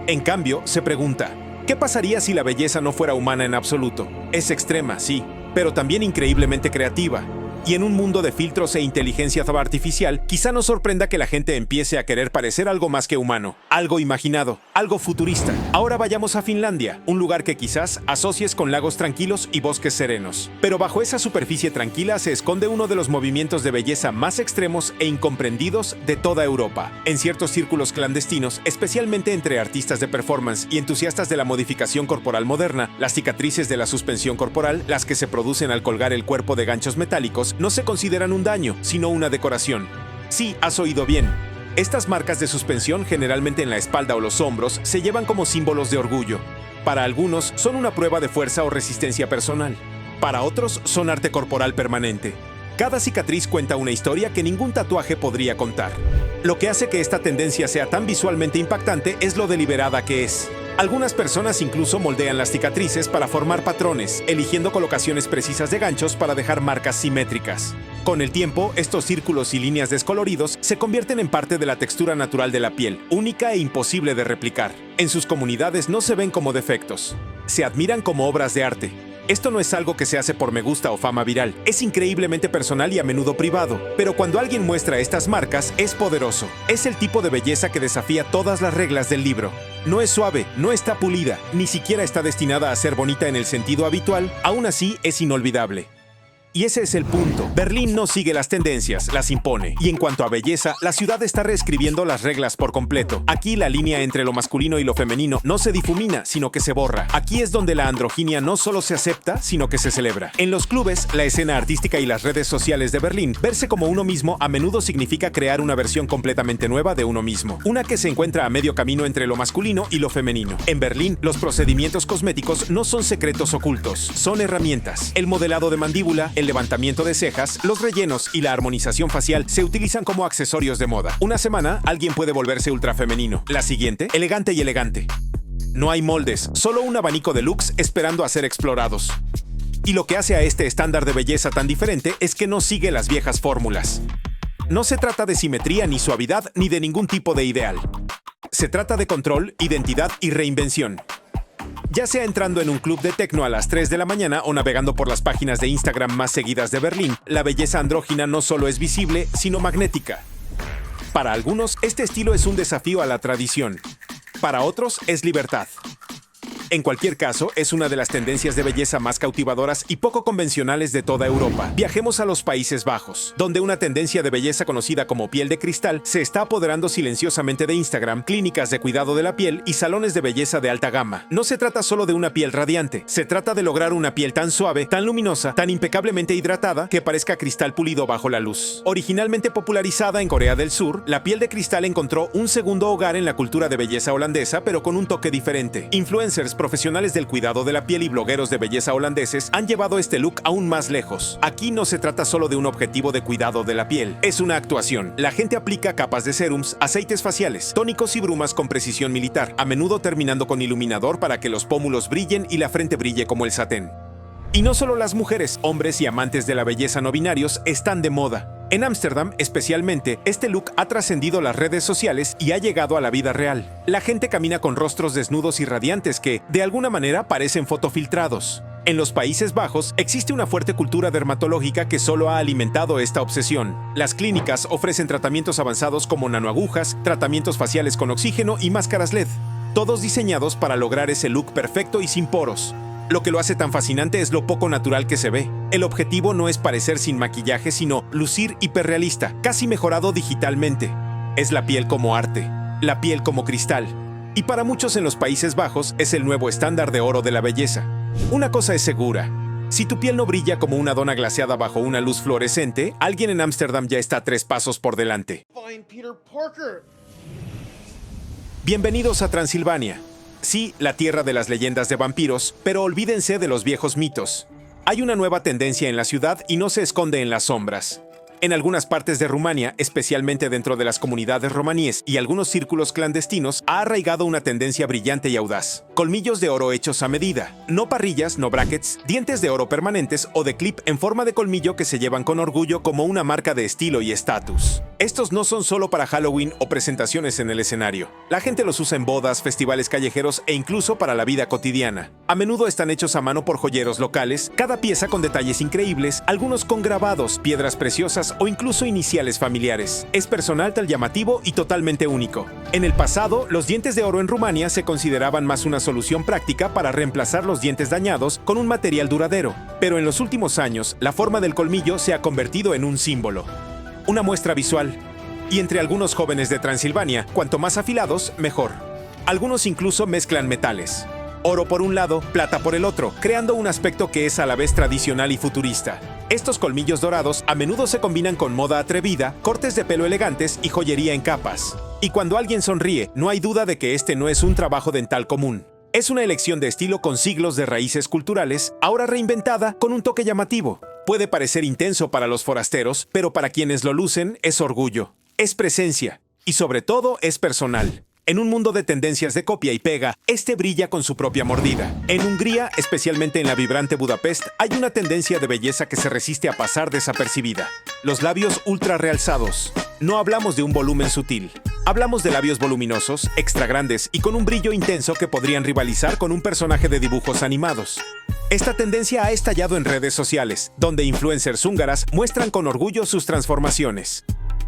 En cambio, se pregunta, ¿qué pasaría si la belleza no fuera humana en absoluto? Es extrema, sí, pero también increíblemente creativa. Y en un mundo de filtros e inteligencia artificial, quizá nos sorprenda que la gente empiece a querer parecer algo más que humano, algo imaginado, algo futurista. Ahora vayamos a Finlandia, un lugar que quizás asocies con lagos tranquilos y bosques serenos. Pero bajo esa superficie tranquila se esconde uno de los movimientos de belleza más extremos e incomprendidos de toda Europa. En ciertos círculos clandestinos, especialmente entre artistas de performance y entusiastas de la modificación corporal moderna, las cicatrices de la suspensión corporal, las que se producen al colgar el cuerpo de ganchos metálicos, no se consideran un daño, sino una decoración. Sí, has oído bien. Estas marcas de suspensión, generalmente en la espalda o los hombros, se llevan como símbolos de orgullo. Para algunos, son una prueba de fuerza o resistencia personal. Para otros, son arte corporal permanente. Cada cicatriz cuenta una historia que ningún tatuaje podría contar. Lo que hace que esta tendencia sea tan visualmente impactante es lo deliberada que es. Algunas personas incluso moldean las cicatrices para formar patrones, eligiendo colocaciones precisas de ganchos para dejar marcas simétricas. Con el tiempo, estos círculos y líneas descoloridos se convierten en parte de la textura natural de la piel, única e imposible de replicar. En sus comunidades no se ven como defectos, se admiran como obras de arte. Esto no es algo que se hace por me gusta o fama viral, es increíblemente personal y a menudo privado, pero cuando alguien muestra estas marcas es poderoso. Es el tipo de belleza que desafía todas las reglas del libro. No es suave, no está pulida, ni siquiera está destinada a ser bonita en el sentido habitual, aún así es inolvidable. Y ese es el punto. Berlín no sigue las tendencias, las impone. Y en cuanto a belleza, la ciudad está reescribiendo las reglas por completo. Aquí la línea entre lo masculino y lo femenino no se difumina, sino que se borra. Aquí es donde la androginia no solo se acepta, sino que se celebra. En los clubes, la escena artística y las redes sociales de Berlín, verse como uno mismo a menudo significa crear una versión completamente nueva de uno mismo. Una que se encuentra a medio camino entre lo masculino y lo femenino. En Berlín, los procedimientos cosméticos no son secretos ocultos, son herramientas. El modelado de mandíbula, el levantamiento de cejas, los rellenos y la armonización facial se utilizan como accesorios de moda. Una semana, alguien puede volverse ultra femenino. La siguiente, elegante y elegante. No hay moldes, solo un abanico de looks esperando a ser explorados. Y lo que hace a este estándar de belleza tan diferente es que no sigue las viejas fórmulas. No se trata de simetría ni suavidad ni de ningún tipo de ideal. Se trata de control, identidad y reinvención. Ya sea entrando en un club de techno a las 3 de la mañana o navegando por las páginas de Instagram más seguidas de Berlín, la belleza andrógina no solo es visible, sino magnética. Para algunos, este estilo es un desafío a la tradición. Para otros, es libertad. En cualquier caso, es una de las tendencias de belleza más cautivadoras y poco convencionales de toda Europa. Viajemos a los Países Bajos, donde una tendencia de belleza conocida como piel de cristal se está apoderando silenciosamente de Instagram, clínicas de cuidado de la piel y salones de belleza de alta gama. No se trata solo de una piel radiante, se trata de lograr una piel tan suave, tan luminosa, tan impecablemente hidratada que parezca cristal pulido bajo la luz. Originalmente popularizada en Corea del Sur, la piel de cristal encontró un segundo hogar en la cultura de belleza holandesa, pero con un toque diferente. Influencers profesionales del cuidado de la piel y blogueros de belleza holandeses han llevado este look aún más lejos. Aquí no se trata solo de un objetivo de cuidado de la piel, es una actuación. La gente aplica capas de serums, aceites faciales, tónicos y brumas con precisión militar, a menudo terminando con iluminador para que los pómulos brillen y la frente brille como el satén. Y no solo las mujeres, hombres y amantes de la belleza no binarios están de moda. En Ámsterdam, especialmente, este look ha trascendido las redes sociales y ha llegado a la vida real. La gente camina con rostros desnudos y radiantes que, de alguna manera, parecen fotofiltrados. En los Países Bajos existe una fuerte cultura dermatológica que solo ha alimentado esta obsesión. Las clínicas ofrecen tratamientos avanzados como nanoagujas, tratamientos faciales con oxígeno y máscaras LED, todos diseñados para lograr ese look perfecto y sin poros. Lo que lo hace tan fascinante es lo poco natural que se ve. El objetivo no es parecer sin maquillaje, sino lucir hiperrealista, casi mejorado digitalmente. Es la piel como arte, la piel como cristal. Y para muchos en los Países Bajos es el nuevo estándar de oro de la belleza. Una cosa es segura. Si tu piel no brilla como una dona glaseada bajo una luz fluorescente, alguien en Ámsterdam ya está 3 pasos por delante. Find Peter Parker. Bienvenidos a Transilvania. Sí, la tierra de las leyendas de vampiros, pero olvídense de los viejos mitos. Hay una nueva tendencia en la ciudad y no se esconde en las sombras. En algunas partes de Rumania, especialmente dentro de las comunidades romaníes y algunos círculos clandestinos, ha arraigado una tendencia brillante y audaz. Colmillos de oro hechos a medida. No parrillas, no brackets, dientes de oro permanentes o de clip en forma de colmillo que se llevan con orgullo como una marca de estilo y estatus. Estos no son solo para Halloween o presentaciones en el escenario. La gente los usa en bodas, festivales callejeros e incluso para la vida cotidiana. A menudo están hechos a mano por joyeros locales, cada pieza con detalles increíbles, algunos con grabados, piedras preciosas o incluso iniciales familiares. Es personal, tal llamativo y totalmente único. En el pasado, los dientes de oro en Rumania se consideraban más una solución práctica para reemplazar los dientes dañados con un material duradero. Pero en los últimos años, la forma del colmillo se ha convertido en un símbolo. Una muestra visual. Y entre algunos jóvenes de Transilvania, cuanto más afilados, mejor. Algunos incluso mezclan metales. Oro por un lado, plata por el otro, creando un aspecto que es a la vez tradicional y futurista. Estos colmillos dorados a menudo se combinan con moda atrevida, cortes de pelo elegantes y joyería en capas. Y cuando alguien sonríe, no hay duda de que este no es un trabajo dental común. Es una elección de estilo con siglos de raíces culturales, ahora reinventada con un toque llamativo. Puede parecer intenso para los forasteros, pero para quienes lo lucen es orgullo, es presencia y sobre todo es personal. En un mundo de tendencias de copia y pega, este brilla con su propia mordida. En Hungría, especialmente en la vibrante Budapest, hay una tendencia de belleza que se resiste a pasar desapercibida. Los labios ultra realzados. No hablamos de un volumen sutil. Hablamos de labios voluminosos, extra grandes y con un brillo intenso que podrían rivalizar con un personaje de dibujos animados. Esta tendencia ha estallado en redes sociales, donde influencers húngaras muestran con orgullo sus transformaciones.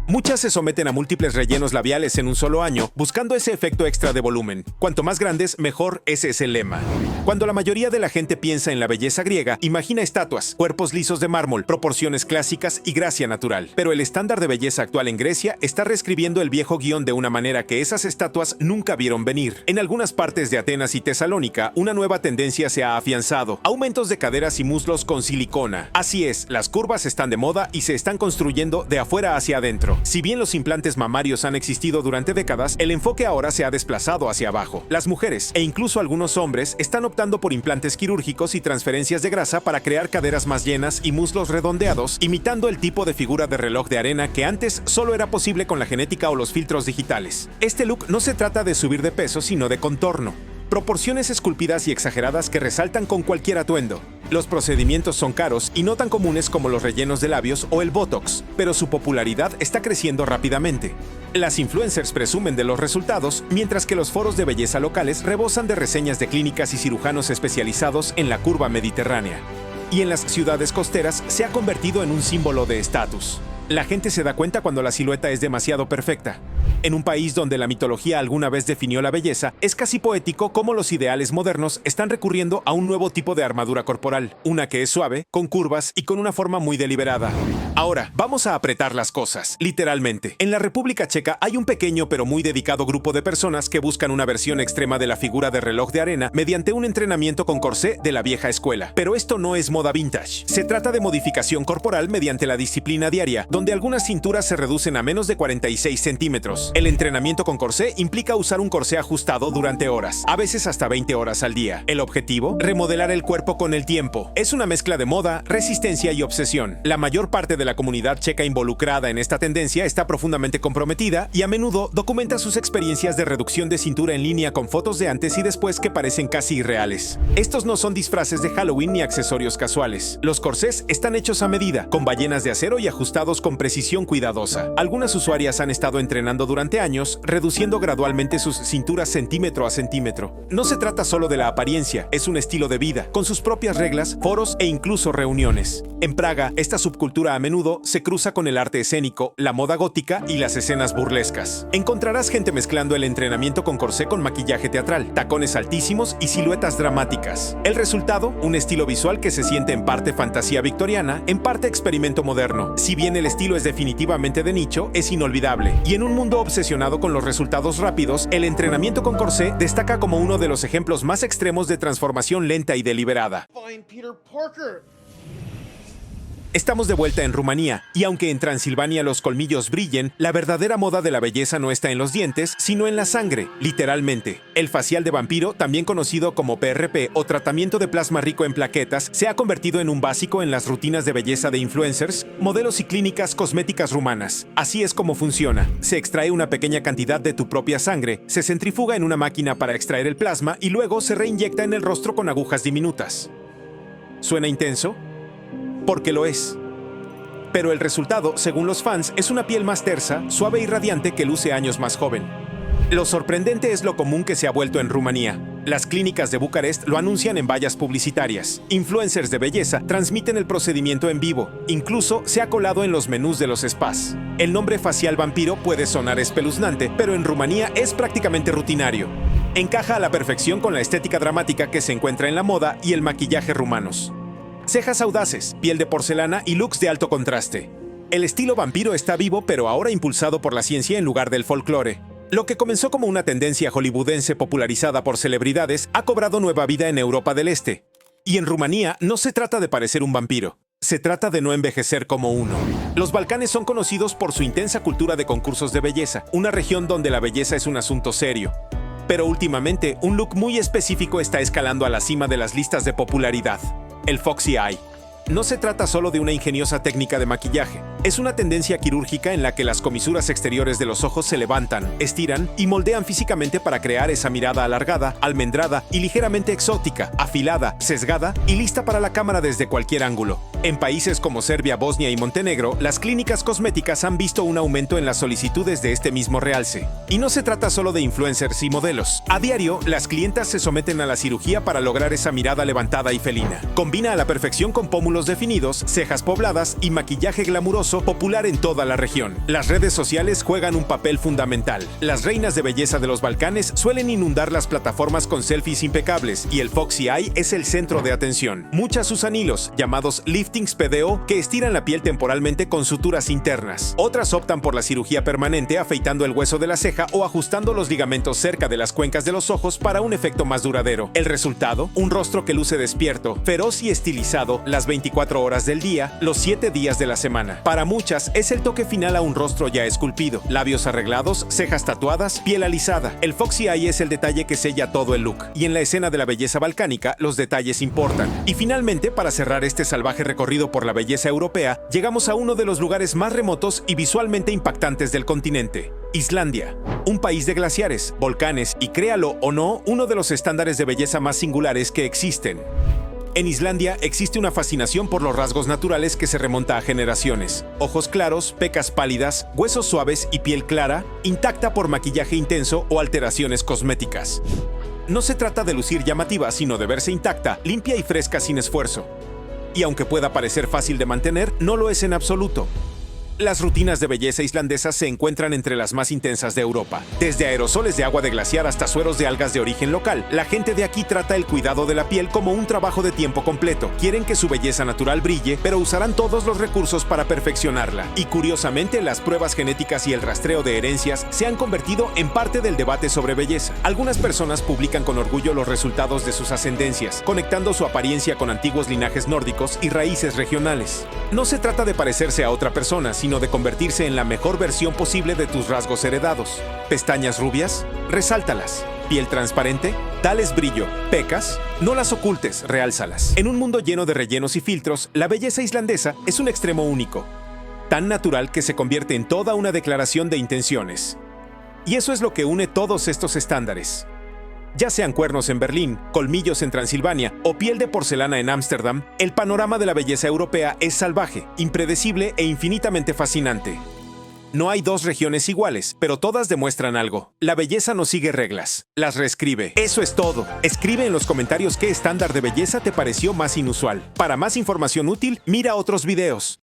Muchas se someten a múltiples rellenos labiales en un solo año, buscando ese efecto extra de volumen. Cuanto más grandes, mejor, ese es el lema. Cuando la mayoría de la gente piensa en la belleza griega, imagina estatuas, cuerpos lisos de mármol, proporciones clásicas y gracia natural. Pero el estándar de belleza actual en Grecia está reescribiendo el viejo guión de una manera que esas estatuas nunca vieron venir. En algunas partes de Atenas y Tesalónica, una nueva tendencia se ha afianzado: aumentos de caderas y muslos con silicona. Así es, las curvas están de moda y se están construyendo de afuera hacia adentro. Si bien los implantes mamarios han existido durante décadas, el enfoque ahora se ha desplazado hacia abajo. Las mujeres, e incluso algunos hombres, están optando por implantes quirúrgicos y transferencias de grasa para crear caderas más llenas y muslos redondeados, imitando el tipo de figura de reloj de arena que antes solo era posible con la genética o los filtros digitales. Este look no se trata de subir de peso, sino de contorno. proporciones esculpidas y exageradas que resaltan con cualquier atuendo. Los procedimientos son caros y no tan comunes como los rellenos de labios o el Botox, pero su popularidad está creciendo rápidamente. Las influencers presumen de los resultados, mientras que los foros de belleza locales rebosan de reseñas de clínicas y cirujanos especializados en la curva mediterránea. Y en las ciudades costeras se ha convertido en un símbolo de estatus. La gente se da cuenta cuando la silueta es demasiado perfecta. En un país donde la mitología alguna vez definió la belleza, es casi poético cómo los ideales modernos están recurriendo a un nuevo tipo de armadura corporal, una que es suave, con curvas y con una forma muy deliberada. Ahora, vamos a apretar las cosas, literalmente. En la República Checa hay un pequeño pero muy dedicado grupo de personas que buscan una versión extrema de la figura de reloj de arena mediante un entrenamiento con corsé de la vieja escuela. Pero esto no es moda vintage. Se trata de modificación corporal mediante la disciplina diaria, donde algunas cinturas se reducen a menos de 46 centímetros. El entrenamiento con corsé implica usar un corsé ajustado durante horas, a veces hasta 20 horas al día. El objetivo, remodelar el cuerpo con el tiempo. Es una mezcla de moda, resistencia y obsesión. La mayor parte de la comunidad checa involucrada en esta tendencia está profundamente comprometida y a menudo documenta sus experiencias de reducción de cintura en línea con fotos de antes y después que parecen casi irreales. Estos no son disfraces de Halloween ni accesorios casuales. Los corsés están hechos a medida, con ballenas de acero y ajustados con precisión cuidadosa. Algunas usuarias han estado entrenando durante años, reduciendo gradualmente sus cinturas centímetro a centímetro. No se trata solo de la apariencia, es un estilo de vida, con sus propias reglas, foros e incluso reuniones. En Praga, esta subcultura a menudo se cruza con el arte escénico, la moda gótica y las escenas burlescas. Encontrarás gente mezclando el entrenamiento con corsé con maquillaje teatral, tacones altísimos y siluetas dramáticas. El resultado, un estilo visual que se siente en parte fantasía victoriana, en parte experimento moderno. Si bien el estilo es definitivamente de nicho, es inolvidable. Y en un mundo obsesionado con los resultados rápidos, el entrenamiento con corsé destaca como uno de los ejemplos más extremos de transformación lenta y deliberada. Find Peter Parker. Estamos de vuelta en Rumanía, y aunque en Transilvania los colmillos brillen, la verdadera moda de la belleza no está en los dientes, sino en la sangre, literalmente. El facial de vampiro, también conocido como PRP o tratamiento de plasma rico en plaquetas, se ha convertido en un básico en las rutinas de belleza de influencers, modelos y clínicas cosméticas rumanas. Así es como funciona. Se extrae una pequeña cantidad de tu propia sangre, se centrifuga en una máquina para extraer el plasma y luego se reinyecta en el rostro con agujas diminutas. ¿Suena intenso? Porque lo es. Pero el resultado, según los fans, es una piel más tersa, suave y radiante que luce años más joven. Lo sorprendente es lo común que se ha vuelto en Rumanía. Las clínicas de Bucarest lo anuncian en vallas publicitarias. Influencers de belleza transmiten el procedimiento en vivo. Incluso se ha colado en los menús de los spas. El nombre facial vampiro puede sonar espeluznante, pero en Rumanía es prácticamente rutinario. Encaja a la perfección con la estética dramática que se encuentra en la moda y el maquillaje rumanos. Cejas audaces, piel de porcelana y looks de alto contraste. El estilo vampiro está vivo, pero ahora impulsado por la ciencia en lugar del folclore. Lo que comenzó como una tendencia hollywoodense popularizada por celebridades ha cobrado nueva vida en Europa del Este. Y en Rumanía no se trata de parecer un vampiro. Se trata de no envejecer como uno. Los Balcanes son conocidos por su intensa cultura de concursos de belleza, una región donde la belleza es un asunto serio. Pero últimamente, un look muy específico está escalando a la cima de las listas de popularidad. El Foxy Eye. No se trata solo de una ingeniosa técnica de maquillaje. Es una tendencia quirúrgica en la que las comisuras exteriores de los ojos se levantan, estiran y moldean físicamente para crear esa mirada alargada, almendrada y ligeramente exótica, afilada, sesgada y lista para la cámara desde cualquier ángulo. En países como Serbia, Bosnia y Montenegro, las clínicas cosméticas han visto un aumento en las solicitudes de este mismo realce. Y no se trata solo de influencers y modelos. A diario, las clientas se someten a la cirugía para lograr esa mirada levantada y felina. Combina a la perfección con pómulos definidos, cejas pobladas y maquillaje glamuroso popular en toda la región. Las redes sociales juegan un papel fundamental. Las reinas de belleza de los Balcanes suelen inundar las plataformas con selfies impecables y el Foxy Eye es el centro de atención. Muchas usan hilos, llamados liftings PDO, que estiran la piel temporalmente con suturas internas. Otras optan por la cirugía permanente afeitando el hueso de la ceja o ajustando los ligamentos cerca de las cuencas de los ojos para un efecto más duradero. El resultado, un rostro que luce despierto, feroz y estilizado las 24 horas del día, los 7 días de la semana. Para muchas, es el toque final a un rostro ya esculpido. Labios arreglados, cejas tatuadas, piel alisada. El Foxy Eye es el detalle que sella todo el look. Y en la escena de la belleza balcánica, los detalles importan. Y finalmente, para cerrar este salvaje recorrido por la belleza europea, llegamos a uno de los lugares más remotos y visualmente impactantes del continente. Islandia, un país de glaciares, volcanes y, créalo o no, uno de los estándares de belleza más singulares que existen. En Islandia existe una fascinación por los rasgos naturales que se remonta a generaciones. Ojos claros, pecas pálidas, huesos suaves y piel clara, intacta por maquillaje intenso o alteraciones cosméticas. No se trata de lucir llamativa, sino de verse intacta, limpia y fresca sin esfuerzo. Y aunque pueda parecer fácil de mantener, no lo es en absoluto. Las rutinas de belleza islandesas se encuentran entre las más intensas de Europa. Desde aerosoles de agua de glaciar hasta sueros de algas de origen local, la gente de aquí trata el cuidado de la piel como un trabajo de tiempo completo. Quieren que su belleza natural brille, pero usarán todos los recursos para perfeccionarla. Y curiosamente, las pruebas genéticas y el rastreo de herencias se han convertido en parte del debate sobre belleza. Algunas personas publican con orgullo los resultados de sus ascendencias, conectando su apariencia con antiguos linajes nórdicos y raíces regionales. No se trata de parecerse a otra persona, sino de convertirse en la mejor versión posible de tus rasgos heredados. ¿Pestañas rubias? Resáltalas. ¿Piel transparente? Dales brillo. ¿Pecas? No las ocultes, reálzalas. En un mundo lleno de rellenos y filtros, la belleza islandesa es un extremo único. Tan natural que se convierte en toda una declaración de intenciones. Y eso es lo que une todos estos estándares. Ya sean cuernos en Berlín, colmillos en Transilvania o piel de porcelana en Ámsterdam, el panorama de la belleza europea es salvaje, impredecible e infinitamente fascinante. No hay dos regiones iguales, pero todas demuestran algo. La belleza no sigue reglas, las reescribe. Eso es todo. Escribe en los comentarios qué estándar de belleza te pareció más inusual. Para más información útil, mira otros videos.